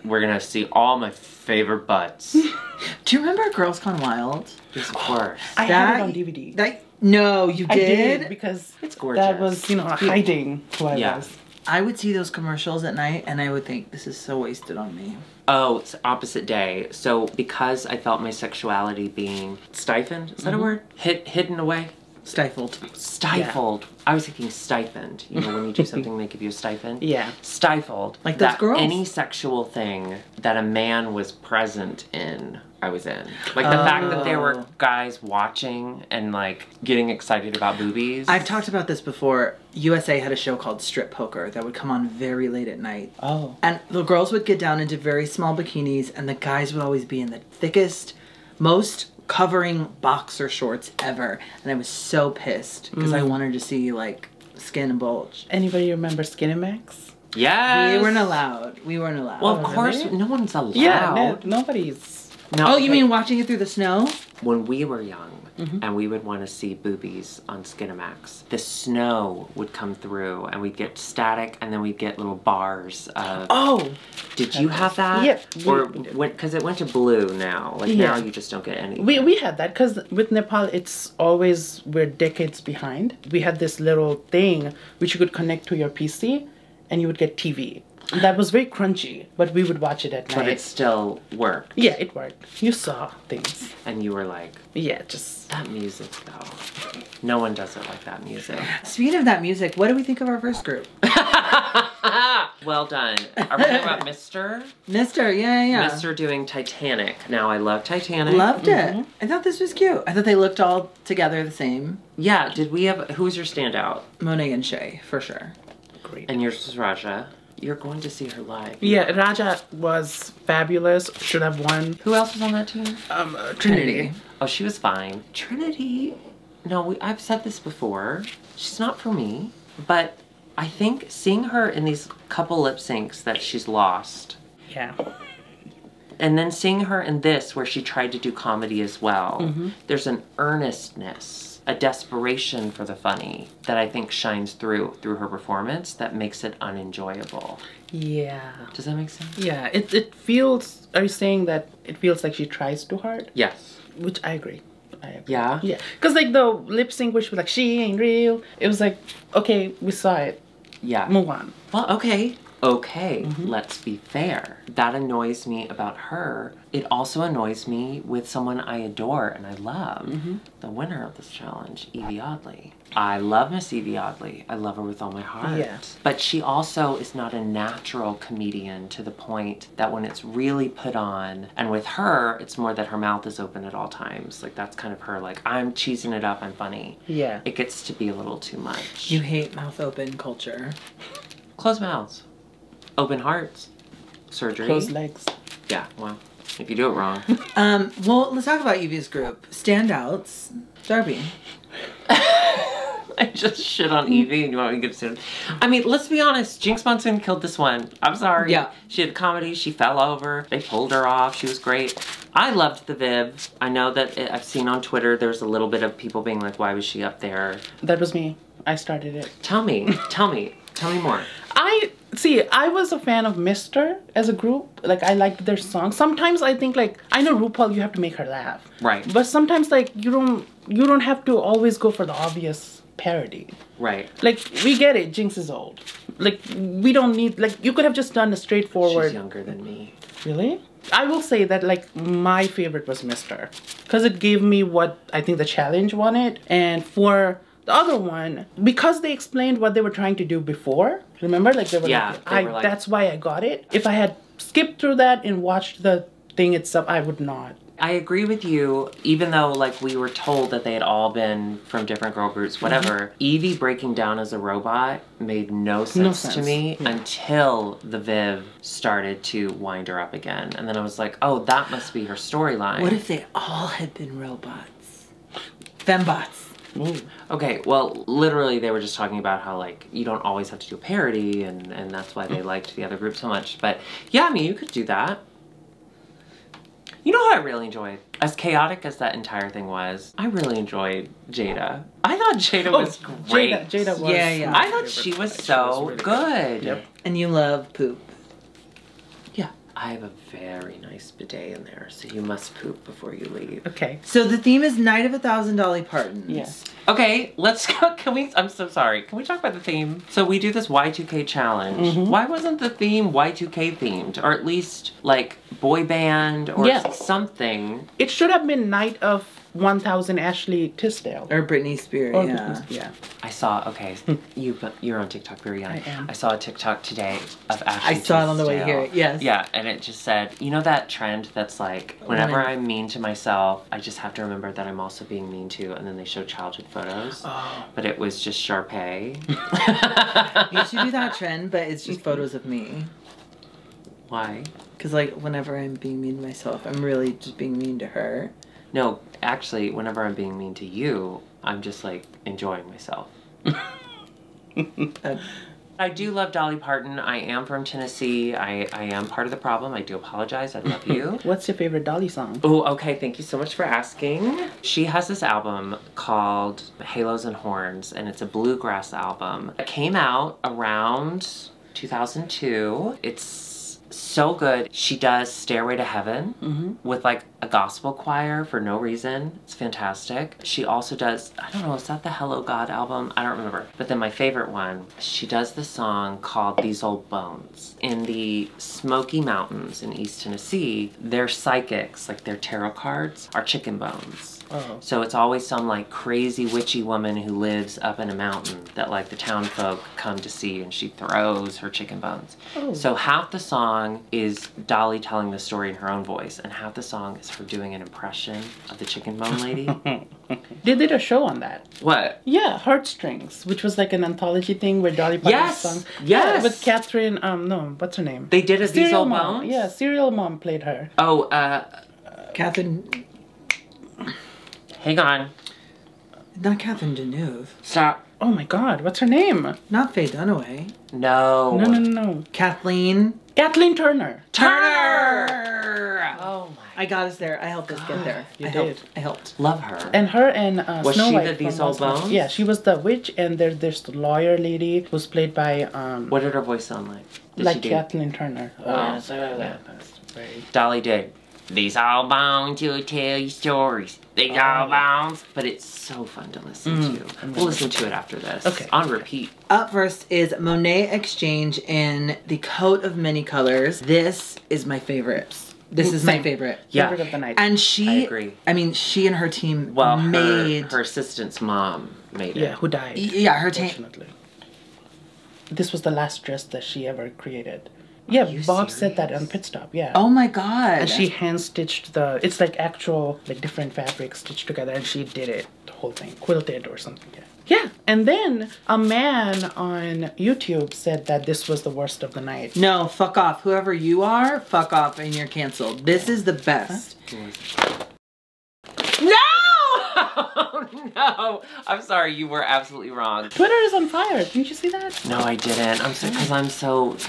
We're gonna see all my favorite butts. Do you remember Girls Gone Wild? Yes, of course. I had it on DVD. No, you I did? did because It's gorgeous. that was, you know, hiding who I was. I would see those commercials at night and I would think, this is so wasted on me. Oh, it's opposite day. So because I felt my sexuality being stifled, is that a word? Hidden away? Stifled. Stifled. Yeah. I was thinking stipend. You know, when you do something, they give you a stipend. Yeah. Stifled. Like those girls. Any sexual thing that a man was present in, I was in. Like the fact that there were guys watching and like getting excited about boobies. I've talked about this before. USA had a show called Strip Poker that would come on very late at night. Oh. And the girls would get down into very small bikinis and the guys would always be in the thickest, most covering boxer shorts ever. And I was so pissed because I wanted to see like skin and bulge. Anybody remember Skinny Max? Yes. We weren't allowed. Well, of course, no one's allowed. Yeah, nobody's. No, you mean watching it through the snow? When we were young and we would want to see boobies on Skinamax, the snow would come through and we'd get static and then we'd get little bars of... Oh! Did you have that? Yeah. Or, because it went to blue now. Like now you just don't get anything. We had that because with Nepal, it's always, we're decades behind. We had this little thing which you could connect to your PC and you would get TV. That was very crunchy, but we would watch it at night. But it still worked. Yeah, it worked. You saw things. And you were like... Yeah, just... That music, though. No one does it like that music. Speaking of that music, what do we think of our first group? Well done. Are we talking about Mr.? Mr., yeah. Mr. doing Titanic. Now, I love Titanic. Loved it. I thought this was cute. I thought they looked all together the same. Yeah, did we have... Who was your standout? Monet and Shay, for sure. Great. And yours was Raja. You're going to see her live. Yeah, Raja was fabulous. Should have won. Who else was on that team? Trinity. Oh, she was fine. Trinity, no, I've said this before. She's not for me. But I think seeing her in these couple lip syncs that she's lost. Yeah. And then seeing her in this where she tried to do comedy as well. There's an earnestness, a desperation for the funny that I think shines through her performance that makes it unenjoyable. Yeah. Does that make sense? Yeah, it feels, are you saying that it feels like she tries too hard? Yes. Which I agree. Yeah? Yeah. Because like the lip sync which was like, she ain't real. It was like, okay, we saw it. Yeah. Move on. Well, okay. Let's be fair. That annoys me about her. It also annoys me with someone I adore and I love. The winner of this challenge, Evie Oddly. I love Miss Evie Oddly. I love her with all my heart. Yeah. But she also is not a natural comedian to the point that when it's really put on, and with her, it's more that her mouth is open at all times. Like that's kind of her, like, I'm cheesing it up, I'm funny. Yeah. It gets to be a little too much. You hate mouth open culture. Closed mouths. Open hearts. Surgery. Closed legs. Yeah, well, if you do it wrong. Well, let's talk about Evie's group. Standouts. Darby. I just shit on Evie and you want me to get sued. I mean, let's be honest. Jinx Monsoon killed this one. I'm sorry. Yeah. She had comedy. She fell over. They pulled her off. She was great. I loved the Viv. I know that I've seen on Twitter there's a little bit of people being like, why was she up there? That was me. I started it. Tell me more. I was a fan of Mr. as a group. Like, I liked their songs. Sometimes I think, like, I know RuPaul, you have to make her laugh. Right. But sometimes, like, you don't have to always go for the obvious parody. Right. Like, we get it. Jinx is old. Like, we don't need, like, you could have just done a straightforward. She's younger than me. Really? I will say that, like, my favorite was Mr. Because it gave me what I think the challenge wanted. And for the other one, because they explained what they were trying to do before, remember? Like, they were like, that's why I got it. If I had skipped through that and watched the thing itself, I would not. I agree with you, even though, like, we were told that they had all been from different girl groups, whatever. Evie breaking down as a robot made no sense to me until the Viv started to wind her up again. And then I was like, oh, that must be her storyline. What if they all had been robots? Fembots. Ooh. Okay, well, literally they were just talking about how, like, you don't always have to do a parody, and that's why they liked the other group so much. But, yeah, I mean, you could do that. You know who I really enjoyed? As chaotic as that entire thing was, I really enjoyed Jada. I thought Jada was great. Jada was. Yeah. I thought she was so really good. Yep. And you love poop. Yeah. I have a very nice bidet in there, so you must poop before you leave. Okay. So the theme is Night of 1,000 Dolly Partons. Yes. Okay, let's go. I'm so sorry. Can we talk about the theme? So we do this Y2K challenge. Why wasn't the theme Y2K themed? Or at least, like, boy band or something? It should have been Night of 1000 Ashley Tisdale. Or Britney Spears, Or yeah. Britney Spears, yeah. I saw, okay, you're on TikTok very young. I am. I saw a TikTok today of Ashley I saw it on the way Tisdale. here, yes. Yeah, and it just said, you know that trend that's like, whenever I'm mean to myself, I just have to remember that I'm also being mean to, and then they show childhood photos. Oh. But it was just Sharpay. You should do that trend, but it's just photos of me. Why? Because, like, whenever I'm being mean to myself, I'm really just being mean to her. No, actually, whenever I'm being mean to you, I'm just like enjoying myself. I do love Dolly Parton. I am from Tennessee. I am part of the problem. I do apologize. I love you. What's your favorite Dolly song? Oh, okay. Thank you so much for asking. She has this album called Halos and Horns, and it's a bluegrass album. It came out around 2002. It's so good. She does Stairway to Heaven with like a gospel choir for no reason. It's fantastic. She also does, I don't know, is that the Hello God album? I don't remember. But then my favorite one, she does the song called These Old Bones. In the Smoky Mountains in East Tennessee, their psychics, like their tarot cards, are chicken bones. Oh. So it's always some like crazy witchy woman who lives up in a mountain that like the town folk come to see, and she throws her chicken bones. Oh. So half the song is Dolly telling the story in her own voice, and half the song is her doing an impression of the chicken bone lady. They did a show on that. What? Yeah, Heartstrings, which was like an anthology thing where Dolly Parton's Yes! songs. Yes! Yeah, with Catherine, no, what's her name? They did a These Serial Old Mom. Bones? Yeah, Serial Mom played her. Oh, Catherine... hang on. Not Catherine Deneuve. Stop. Oh my god, what's her name? Not Faye Dunaway. No. No. Kathleen... Kathleen Turner. Turner! Oh my. I got us there. I helped us get there. You I did. helped. Love her. And her and Was Snow she White the These from Old Lost Bones? Yeah, she was the witch, and there's this lawyer lady who's played by What did her voice sound like? Did like she do? Kathleen Turner. Oh, Yeah, that's very... Dolly did. These all bones will tell you stories. These all bones. But it's so fun to listen to. We'll listen to it after this. Okay. On repeat. Up first is Monet Exchange in The Coat of Many Colors. This is my favorite. This is my favorite. Yeah. Favorite of the night. And she... I agree. I mean, she and her team Well, made... her assistant's mom made it. Yeah, who died. Yeah, her team... Unfortunately. This was the last dress that she ever created. Yeah, Bob said that on Pit Stop, yeah. Oh my god. And she hand-stitched it's like actual, like different fabrics stitched together, and she did it, the whole thing, quilted or something, yeah. Yeah, and then a man on YouTube said that this was the worst of the night. No, fuck off. Whoever you are, fuck off and you're canceled. This is the best. Huh? No! No! I'm sorry, you were absolutely wrong. Twitter is on fire. Didn't you see that? No, I didn't.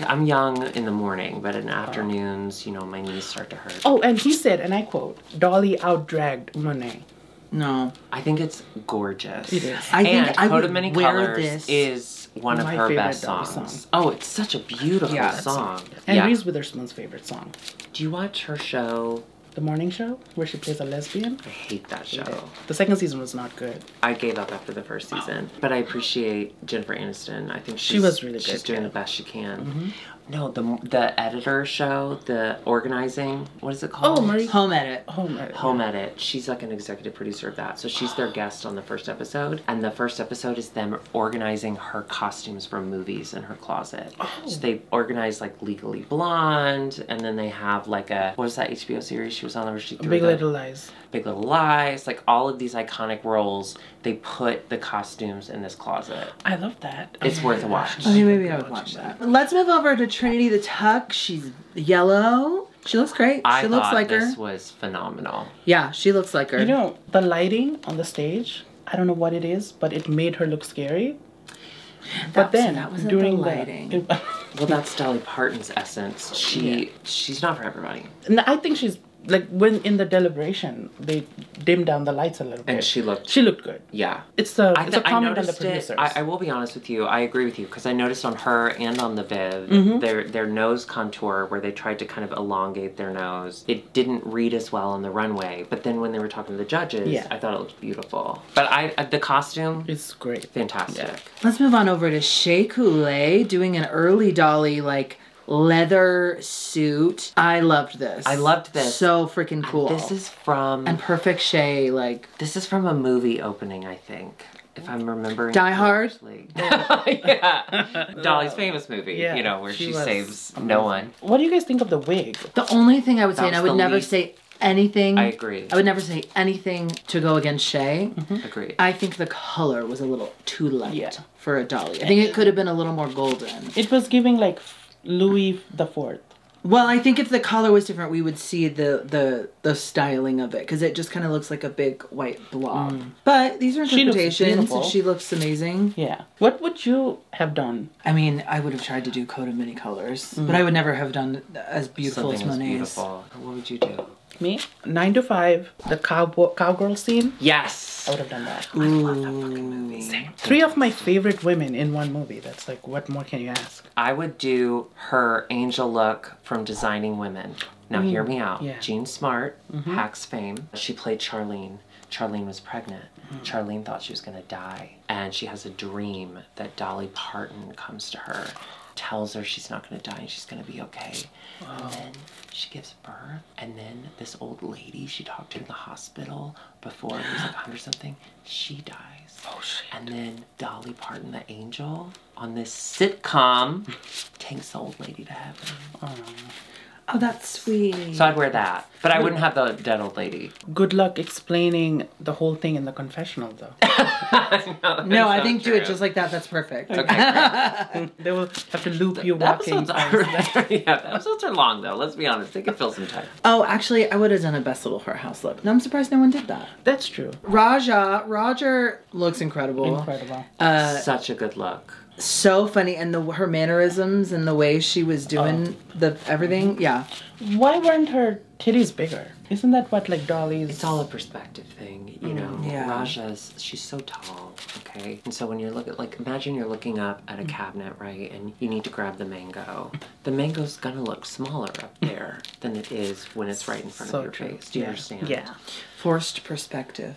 I'm young in the morning, but in afternoons, you know, my knees start to hurt. Oh, and he said, and I quote, Dolly outdragged Monet. No. I think it's gorgeous. It is. I think and I Coat would of Many wear Colors this. is one of My her favorite best Dolly songs. song. Oh, it's such a beautiful song. And yeah. Reese Witherspoon's favorite song. Do you watch her show? The Morning Show, where she plays a lesbian. I hate that show. The second season was not good. I gave up after the first season, but I appreciate Jennifer Aniston. I think She was really good, She's doing yeah. the best she can. No, the editor show, the organizing, what is it called? Oh, Marie. Home edit. Home Edit. She's like an executive producer of that. So she's their guest on the first episode. And the first episode is them organizing her costumes from movies in her closet. Oh. So they organize like Legally Blonde. And then they have like what was that HBO series she was on where she threw Big Little Lies. Big Little Lies. Like all of these iconic roles, they put the costumes in this closet. I love that. It's worth a watch. Okay, maybe I would watch that. Let's move over to Trinity the Tuck. She's yellow. She looks great. She looks like her. This was phenomenal. Yeah, she looks like her. You know, the lighting on the stage, I don't know what it is, but it made her look scary. But then, that wasn't during the lighting. Well, that's Dolly Parton's essence. She's not for everybody. And I think she's, like, when in the deliberation, they dimmed down the lights a little bit. And she looked good. Yeah. It's a I comment on the noticed producers. I will be honest with you. I agree with you because I noticed on her and on the Viv their nose contour where they tried to kind of elongate their nose. It didn't read as well on the runway. But then when they were talking to the judges, I thought it looked beautiful. But the costume, it's great. fantastic. Yeah. Let's move on over to Shea Coulee doing an early Dolly, like, leather suit. I loved this. I loved this. So freaking cool. And this is from... And perfect shade, like... This is from a movie opening, I think. If I'm remembering Die Hard? Yeah. Dolly's famous movie, you know, where she saves no one. What do you guys think of the wig? The only thing I would say, and I would never say anything... I agree. I would never say anything to go against Shay. Agreed. I think the color was a little too light for a Dolly. I think it could have been a little more golden. It was giving like Louis IV. Well, I think if the color was different, we would see the styling of it, because it just kind of looks like a big white blob. But these are interpretations, and she looks amazing. Yeah. What would you have done? I mean, I would have tried to do Coat of Many Colors, but I would never have done as beautiful as Monet's. Beautiful. What would you do? Me? 9 to 5, the cowgirl scene. Yes! I would have done that. I love that fucking movie. Same. 3 of my favorite women in one movie. That's like, what more can you ask? I would do her angel look from Designing Women. Now hear me out. Yeah. Jean Smart, Hacks fame. She played Charlene. Charlene was pregnant. Charlene thought she was gonna die. And she has a dream that Dolly Parton comes to her, tells her she's not gonna die and she's gonna be okay. And then she gives birth, and then this old lady she talked to in the hospital before, who's like 100 something, she dies. Oh shit. And then Dolly Parton, the angel, on this sitcom, takes the old lady to heaven. Oh, that's sweet. So I'd wear that. But I wouldn't have the dead old lady. Good luck explaining the whole thing in the confessional, though. No, I think do it just like that. That's perfect. Okay, They will have to loop you the walking. the episodes are long, though. Let's be honest. They could fill some time. Oh, actually, I would have done a Best Little Whorehouse look. No, I'm surprised no one did that. That's true. Roger looks incredible. Incredible. Such a good look. So funny, and her mannerisms and the way she was doing the everything. Yeah. Why weren't her titties bigger? Isn't that what like Dolly's? It's all a perspective thing, you know. Yeah. Raja's, she's so tall, okay? And so when you're looking, like, imagine you're looking up at a cabinet, right? And you need to grab the mango. The mango's gonna look smaller up there than it is when it's right in front of your face. Do you understand? Yeah. Forced perspective.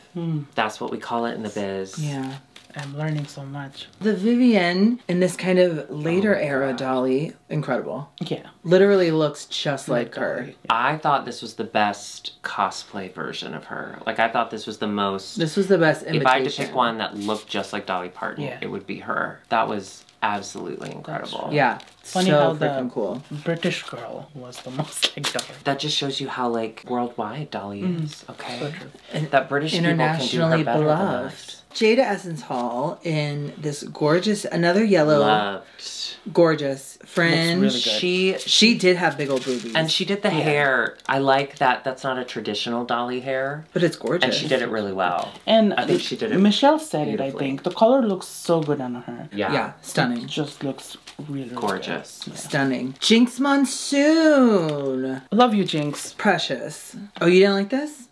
That's what we call it in the biz. Yeah. I'm learning so much. The Vivienne in this kind of later era Dolly, incredible. Yeah. Literally looks just like her. I thought this was the best cosplay version of her. Like, I thought this was the most... This was the best imitation. If I had to pick one that looked just like Dolly Parton, it would be her. That was absolutely incredible. Yeah. Funny so how the freaking cool. British girl was the most like Dolly. That just shows you how, like, worldwide Dolly is, okay? So true. And that British people can do her Internationally better than beloved. us. Jada Essence Hall in this gorgeous, another yellow, Loved. gorgeous fringe. Looks really good. She did have big old boobies. And she did the hair. I like that. That's not a traditional Dolly hair. But it's gorgeous. And she did it really well. And I think she did it Michelle said it, I beautifully. think. The color looks so good on her. Yeah. Yeah, stunning. It just looks really Gorgeous. good. Yeah. Stunning. Jinx Monsoon. Love you, Jinx. Precious. Oh, you didn't like this?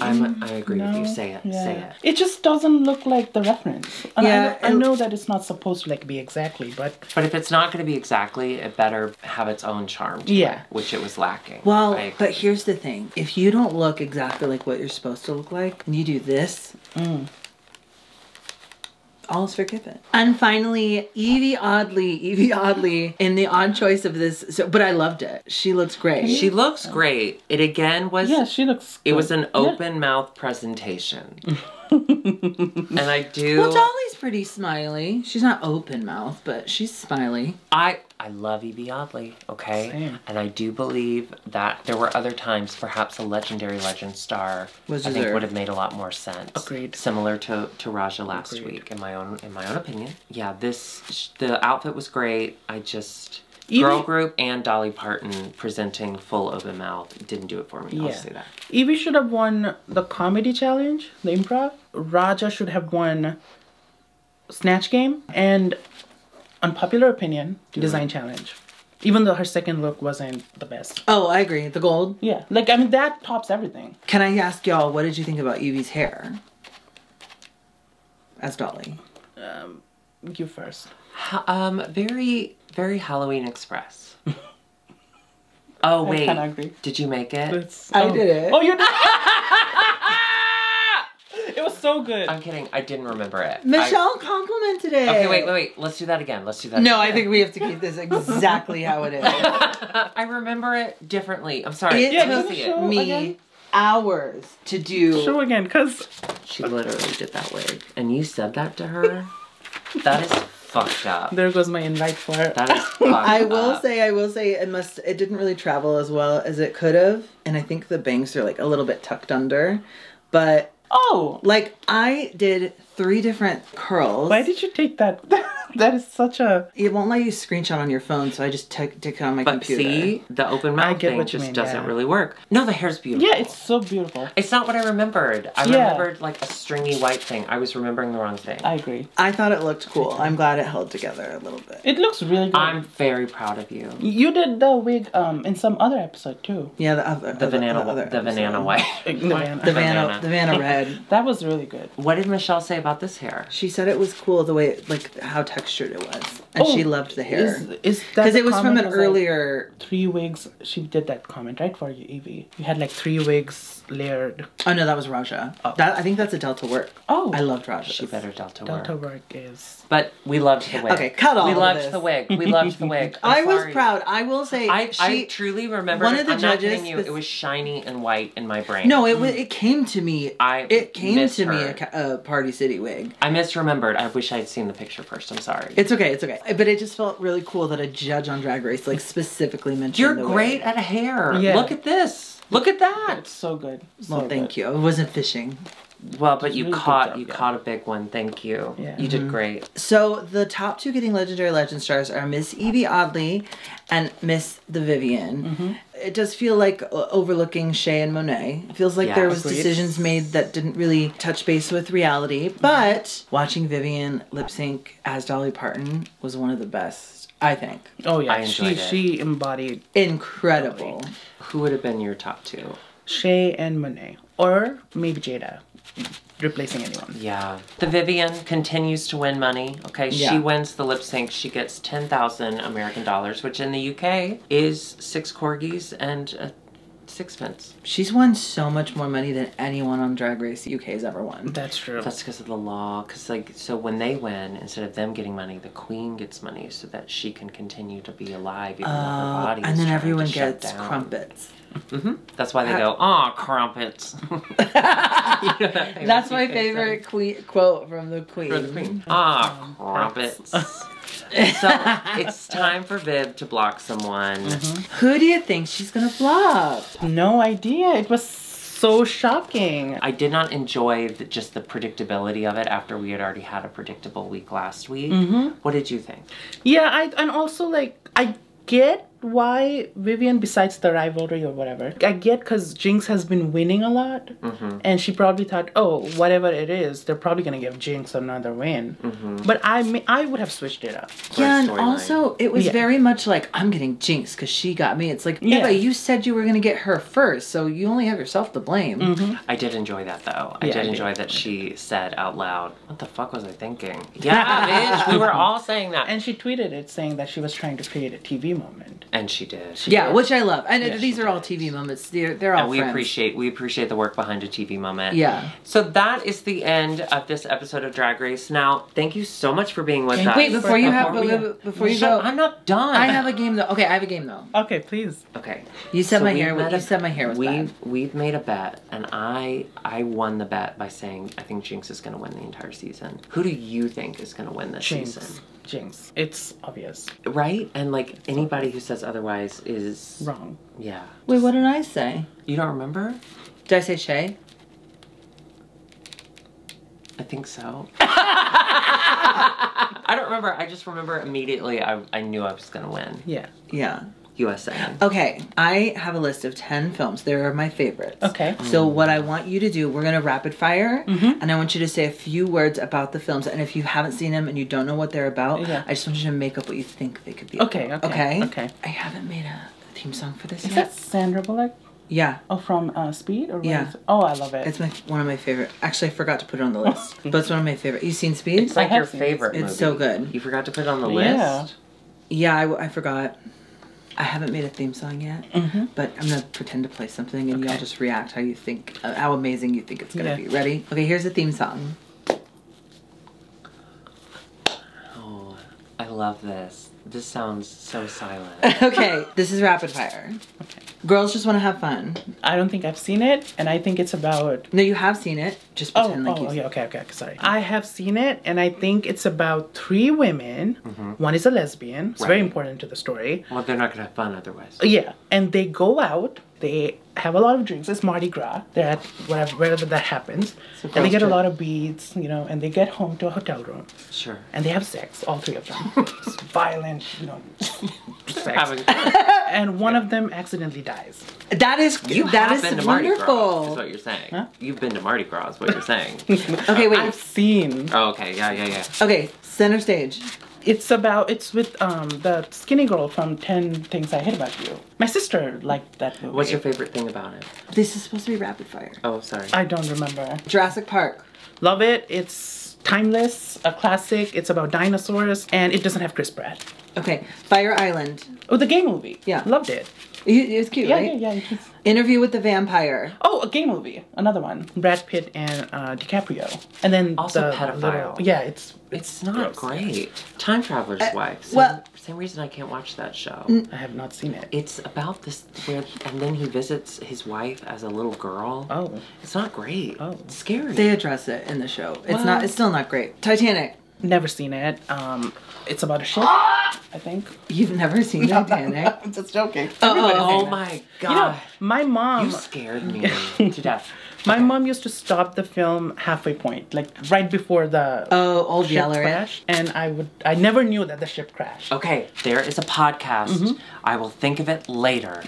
I agree with you. Say it. Yeah. Say it. It just doesn't look like the reference. And Yeah, I know that it's not supposed to like be exactly, but But if it's not going to be exactly, it better have its own charm to Yeah. it, which it was lacking. Well, but here's the thing. If you don't look exactly like what you're supposed to look like, and you do this, all is forgiven. And finally, Evie Oddly in the odd choice of this. So, but I loved it. She looks great. She looks great. It again was... yeah, she looks It good. was an open mouth presentation. And I do... Well, Dolly's pretty smiley. She's not open mouth, but she's smiley. I love Evie Oddly, okay? Same. And I do believe that there were other times perhaps a legendary legend star Was I think deserved. would have made a lot more sense. Agreed. Similar to Raja last week, in my own opinion. Yeah, the outfit was great. I just... Girl group and Dolly Parton presenting full open mouth didn't do it for me. I'll say that. Evie should have won the comedy challenge, the improv. Raja should have won Snatch Game. And unpopular opinion, design challenge. Even though her second look wasn't the best. Oh, I agree. The gold. Yeah, like I mean that tops everything. Can I ask y'all, what did you think about Evie's hair? As Dolly. You first. Very, very Halloween Express. Oh, wait. I kind of agree. Did you make it? I did it. Oh, you did It was so good. I'm kidding. I didn't remember it. Michelle complimented it. Okay, wait. Let's do that again. No, I think we have to keep this exactly how it is. I remember it differently. I'm sorry. It took me hours to do. Show again, because she literally did that wig. And you said that to her? That is fucked up. There goes my invite for it. That is fucked up. I will say it didn't really travel as well as it could have. And I think the bangs are like a little bit tucked under. But like I did 3 different curls. Why did you take that? That is such a... It won't let you screenshot on your phone, so I just took it on my computer. But see, the open mouth thing just doesn't really work. No, the hair's beautiful. Yeah, it's so beautiful. It's not what I remembered. I remembered like a stringy white thing. I was remembering the wrong thing. I agree. I thought it looked cool. I'm glad it held together a little bit. It looks really good. I'm very proud of you. You did the wig in some other episode too. Yeah, the vanilla white. The Vanna red. That was really good. What did Michelle say about this hair? She said it was cool the way, like, how textured it was. And she loved the hair. Is that because it was from an earlier... Like 3 wigs. She did that comment, right, for you, Evie? You had like 3 wigs layered. Oh, no, that was Raja. Oh. I think that's a Delta work. Oh. I loved Raja. She better Delta work. Delta work is... But we loved the wig. Okay, cut all We of loved this. the wig. We loved the wig. I was proud. I will say... I truly remember... One of the I'm judges... not kidding you. It was shiny and white in my brain. No, it came to me... It came to me a Party City wig. I misremembered. I wish I'd seen the picture first. I'm sorry. It's okay. But it just felt really cool that a judge on Drag Race like specifically mentioned You're the great wig. at hair. Yeah. Look at this. Look at that. It's so good. Well, thank you. I wasn't fishing. Well, but you really caught good job, caught a big one. Thank you. Yeah. You did great. So the top 2 getting Legendary Legend stars are Miss Evie Oddly and Miss The Vivian. It does feel like overlooking Shay and Monet. It feels like there was decisions made that didn't really touch base with reality. But watching Vivian lip sync as Dolly Parton was one of the best, I think. Oh yeah, I enjoyed it. She embodied incredible. Dolly. Who would have been your top 2? Shay and Monet, or maybe Jada, replacing anyone. Yeah. The Vivian continues to win money. Okay, she wins the lip sync. She gets 10,000 American dollars, which in the UK is 6 corgis and a sixpence. She's won so much more money than anyone on Drag Race UK has ever won. That's true. That's because of the law. Because so when they win, instead of them getting money, the queen gets money so that she can continue to be alive even though her body is and then trying everyone to shut gets down. crumpets. That's why they go, "Aw, crumpets." That's my favorite quote from the Queen. For the queen. Ah, crumpets. So it's time for Viv to block someone. Who do you think she's gonna block? No idea. It was so shocking. I did not enjoy just the predictability of it after we had already had a predictable week last week. What did you think? Yeah, and also like I get why Vivian, besides the rivalry or whatever, I get because Jinx has been winning a lot, and she probably thought, oh, whatever it is, they're probably gonna give Jinx another win. But I would have switched it up. Yeah, and also it was very much like, I'm getting Jinx because she got me. It's like, yeah, but you said you were gonna get her first, so you only have yourself to blame. I did enjoy that though. I did enjoy that she said out loud, "What the fuck was I thinking?" Yeah, bitch, we were all saying that. And she tweeted it saying that she was trying to create a TV moment. And she did. Which I love. And these are all TV moments. They're all and friends. we appreciate the work behind a TV moment. Yeah. So that is the end of this episode of Drag Race. Now, thank you so much for being with us. Wait, before you go, I'm not done. I have a game though. Okay, I have a game though. Okay, please. Okay. You said my hair. You said my hair was bad. We've made a bet, and I won the bet by saying I think Jinx is going to win the entire season. Who do you think is going to win this season? Jinx. It's obvious. Right? And like anybody who says otherwise is wrong. Yeah. Wait, what did I say? You don't remember? Did I say Shay? I think so. I don't remember. I just remember immediately I knew I was going to win. Yeah. Yeah. USA. Okay, I have a list of 10 films. They're my favorites. Okay. So what I want you to do, we're going to rapid fire, and I want you to say a few words about the films. And if you haven't seen them and you don't know what they're about, I just want you to make up what you think they could be about. Okay? Okay. I haven't made a theme song for this yet. yet. Is that Sandra Bullock? Yeah. Oh, from Speed? Or yeah. Oh, I love it. It's one of my favorite. Actually, I forgot to put it on the list, but it's one of my favorite. You seen Speed? It's like your favorite movie. It's so good. You forgot to put it on the list? Yeah, I forgot. I haven't made a theme song yet, but I'm gonna pretend to play something and y'all just react how you think, how amazing you think it's gonna be. Ready? Okay, here's the theme song. Oh, I love this. This sounds so silent. Okay, this is rapid fire. Okay. Girls just want to have fun. I don't think I've seen it, and I think it's about... No, you have seen it. Just pretend like you've seen it. Okay, sorry. I have seen it, and I think it's about 3 women. One is a lesbian. It's very important to the story. Well, they're not going to have fun otherwise. Yeah, and they go out. They have a lot of drinks. It's Mardi Gras. They're at wherever that happens. So and they get a lot of beads, you know, and they get home to a hotel room. Sure. And they have sex, all 3 of them. It's violent, you know, sex. And one of them accidentally dies. That is wonderful. Mardi Gras, is what you're saying. Huh? You've been to Mardi Gras, is what you're saying. Okay, wait. I've seen. Oh, okay, yeah. Okay, center stage. It's with the skinny girl from 10 Things I Hate About You. My sister liked that movie. What's your favorite thing about it? This is supposed to be rapid fire. Oh, sorry. I don't remember. Jurassic Park. Love it. It's timeless, a classic. It's about dinosaurs, and it doesn't have Chris Pratt. Okay, Fire Island. Oh, the gay movie. Yeah. Loved it. It was cute, right? Yeah. Interview with the Vampire. Oh, a gay movie. Another one. Brad Pitt and DiCaprio. And then also pedophile. It's not great. Time Traveler's Wife. Same reason I can't watch that show. I have not seen it. It's about this and then he visits his wife as a little girl. Oh. It's not great. Oh. It's scary. They address it in the show. It's still not great. Titanic. Never seen it. It's about a ship, I think. You've never seen Titanic? I'm just joking. Oh my god. You know, my mom... You scared me to death. My mom used to stop the film halfway point, like right before the old ship Yeller crashed, and I never knew that the ship crashed. Okay, there is a podcast. I will think of it later.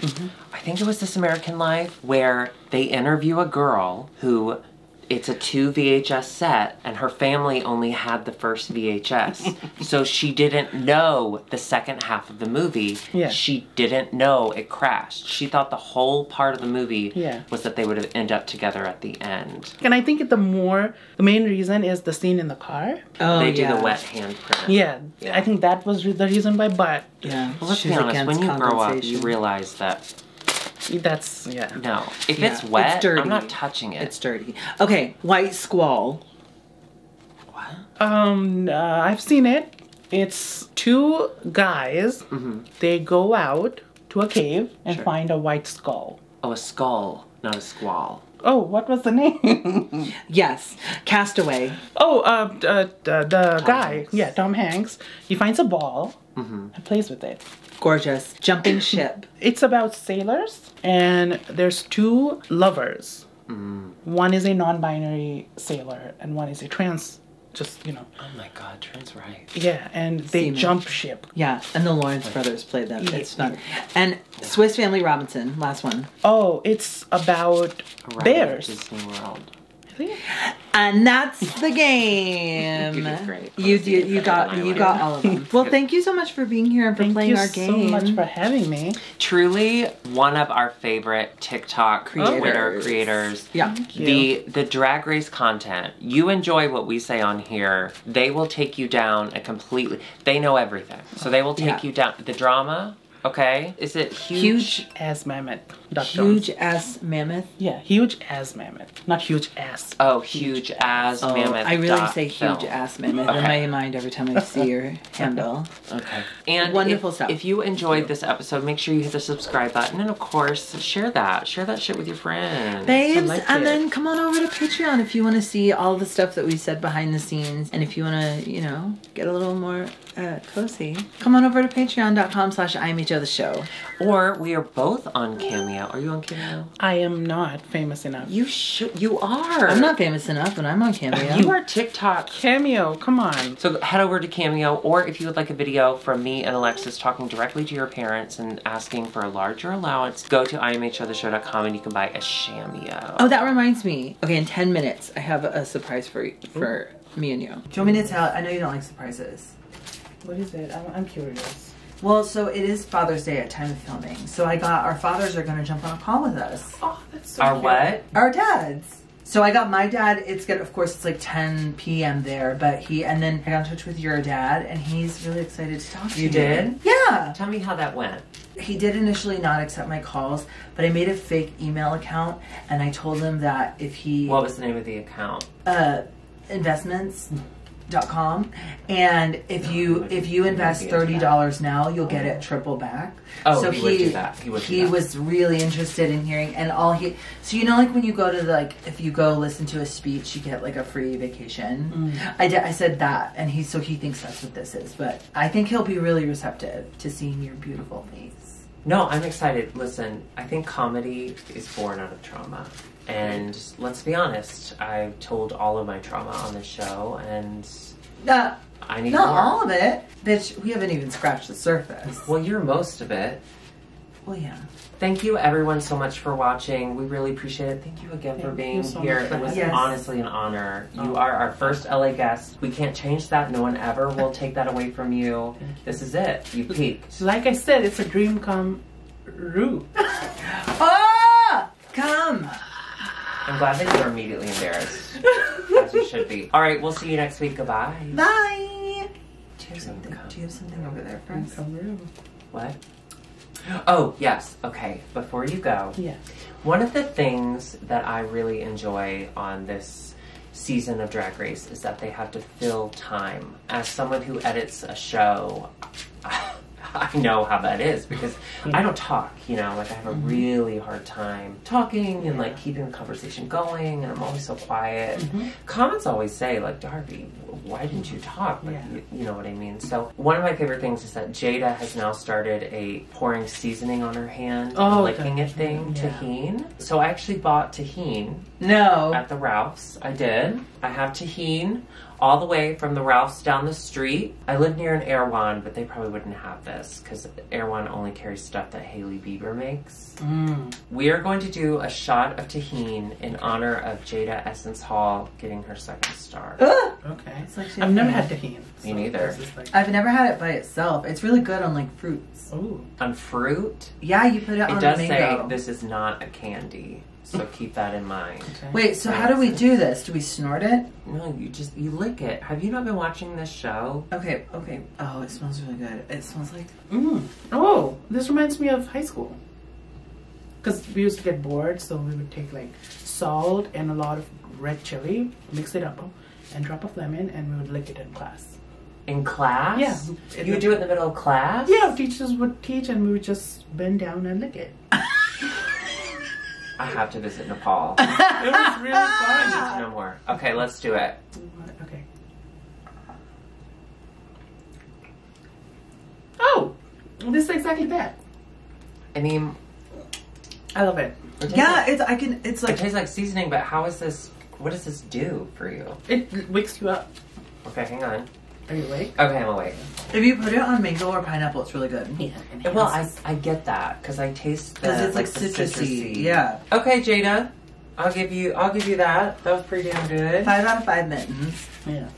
I think it was This American Life, where they interview a girl who... It's a 2 VHS set, and her family only had the first VHS. So she didn't know the second half of the movie. Yeah. She didn't know it crashed. She thought the whole part of the movie was that they would end up together at the end. And I think the main reason is the scene in the car. Oh, they do the wet handprint. Yeah, I think that was the reason why, but... Yeah, well, let's be honest, when you grow up, you realize that... That's, No. If it's wet, it's dirty. I'm not touching it. It's dirty. Okay, White Squall. What? I've seen it. It's 2 guys. They go out to a cave and find a white skull. Oh, a skull, not a squall. Oh, what was the name? Yes, Castaway. Oh, the guy. Hanks. Yeah, Tom Hanks. He finds a ball and plays with it. Gorgeous. Jumping Ship. It's about sailors, and there's 2 lovers. One is a non-binary sailor, and one is a trans, Oh my god, trans right. Yeah, and they jump ship. Yeah, and the Lawrence brothers played them. It's fun. And Swiss Family Robinson, last one. Oh, it's about bears. Disney World. And that's the game. You did great. You got all of them. Well, thank you so much for being here and for playing our game. Thank you so much for having me. Truly one of our favorite TikTok Twitter creators. Yeah. The drag race content. You enjoy what we say on here. They will take you down a completely... They know everything. So they will take you down. The drama... Okay. Is it huge as mammoth? Huge as mammoth? Yeah, huge as mammoth. Not huge ass. Oh, huge as mammoth. I really say huge ass mammoth in my mind every time I see your handle. Okay. And wonderful stuff. If you enjoyed this episode, make sure you hit the subscribe button, and of course, share that. Share that shit with your friends. Babes, and then come on over to Patreon if you want to see all the stuff that we said behind the scenes, and if you want to, get a little more cozy. Come on over to patreon.com/IMHOtheSHOw. Or we are both on Cameo. Are you on Cameo? I am not famous enough. You should. You are. I'm not famous enough, and I'm on Cameo. You are TikTok. Cameo, come on. So head over to Cameo, or if you would like a video from me and Alexis talking directly to your parents and asking for a larger allowance, go to IMHOtheSHOW.com and you can buy a Cameo. Oh, that reminds me. Okay, in 10 minutes, I have a surprise for me and you. Do you want me to tell? I know you don't like surprises. What is it? I'm curious. Well, so it is Father's Day at time of filming. So our fathers are going to jump on a call with us. Oh, that's so Our cute. what? Our dads. So I got my dad, of course, it's like 10 p.m. there, and then I got in touch with your dad, and he's really excited to talk to you. You did? Yeah. Tell me how that went. he did initially not accept my calls, but I made a fake email account and I told him that if he... What was the name of the account? Investments.com, and if you invest $30 now, you'll get it triple back. Oh, so he would do that. He was really interested in hearing, and so you know, like when you go to if you go listen to a speech, you get like a free vacation. I said that, and he thinks that's what this is, but I think he'll be really receptive to seeing your beautiful face. No, I'm excited. Listen, I think comedy is born out of trauma. And let's be honest, I've told all of my trauma on this show, and I need not more. all of it. Bitch, we haven't even scratched the surface. Well, you're most of it. Well, yeah. Thank you, everyone, so much for watching. We really appreciate it. Thank you again for being here. It was honestly an honor. You are our first LA guest. We can't change that. No one ever will take that away from you. This is it. You peaked. Like I said, it's a dream come true. Ah! Come! I'm glad that you're immediately embarrassed. As you should be. All right, we'll see you next week. Goodbye. Bye! Do you have something over there for us? What? Oh, yes. Okay, before you go. Yeah. One of the things that I really enjoy on this season of Drag Race is that they have to fill time. As someone who edits a show, I know how that is because I don't talk, you know, like I have a really hard time talking and like keeping the conversation going, and I'm always so quiet. Comments always say like, Darby, why didn't you talk? Like, you know what I mean? So one of my favorite things is that Jada has now started a pouring seasoning on her hand, licking it thing, tahini. So I actually bought tahini. No. At the Ralph's. I did. I have tahini all the way from the Ralph's down the street. I live near an Erewhon, but they probably wouldn't have this because Erewhon only carries stuff that Hailey Bieber makes. We are going to do a shot of tahini in honor of Jada Essence Hall getting her second star. Okay. It's like I've never had tahini. Me neither. I've never had it by itself. It's really good on like fruits. Ooh. On fruit? Yeah, you put it on mango. It does mango. say this is not a candy. So keep that in mind. Okay. Wait, so how do we do this? Do we snort it? No, you lick it. Have you not been watching this show? Okay. Oh, it smells really good. It smells like... Oh, this reminds me of high school. Because we used to get bored, so we would take like salt and a lot of red chili, mix it up, and drop of lemon, and we would lick it in class. In class? Yeah. You would do it in the middle of class? Yeah, teachers would teach and we would just bend down and lick it. I have to visit Nepal. It was really fun. No more. Okay, let's do it. Okay. Oh, this is exactly that. I mean, I love it. Yeah, it's like... It tastes like seasoning, but how is this... What does this do for you? It wakes you up. Okay, hang on. Are you awake? Okay, I'm awake. If you put it on mango or pineapple, it's really good. Yeah. Well, I get that because I taste the... Because it's like citrusy. Yeah. Okay, Jada. I'll give you that. That was pretty damn good. 5 out of 5 mittens. Yeah.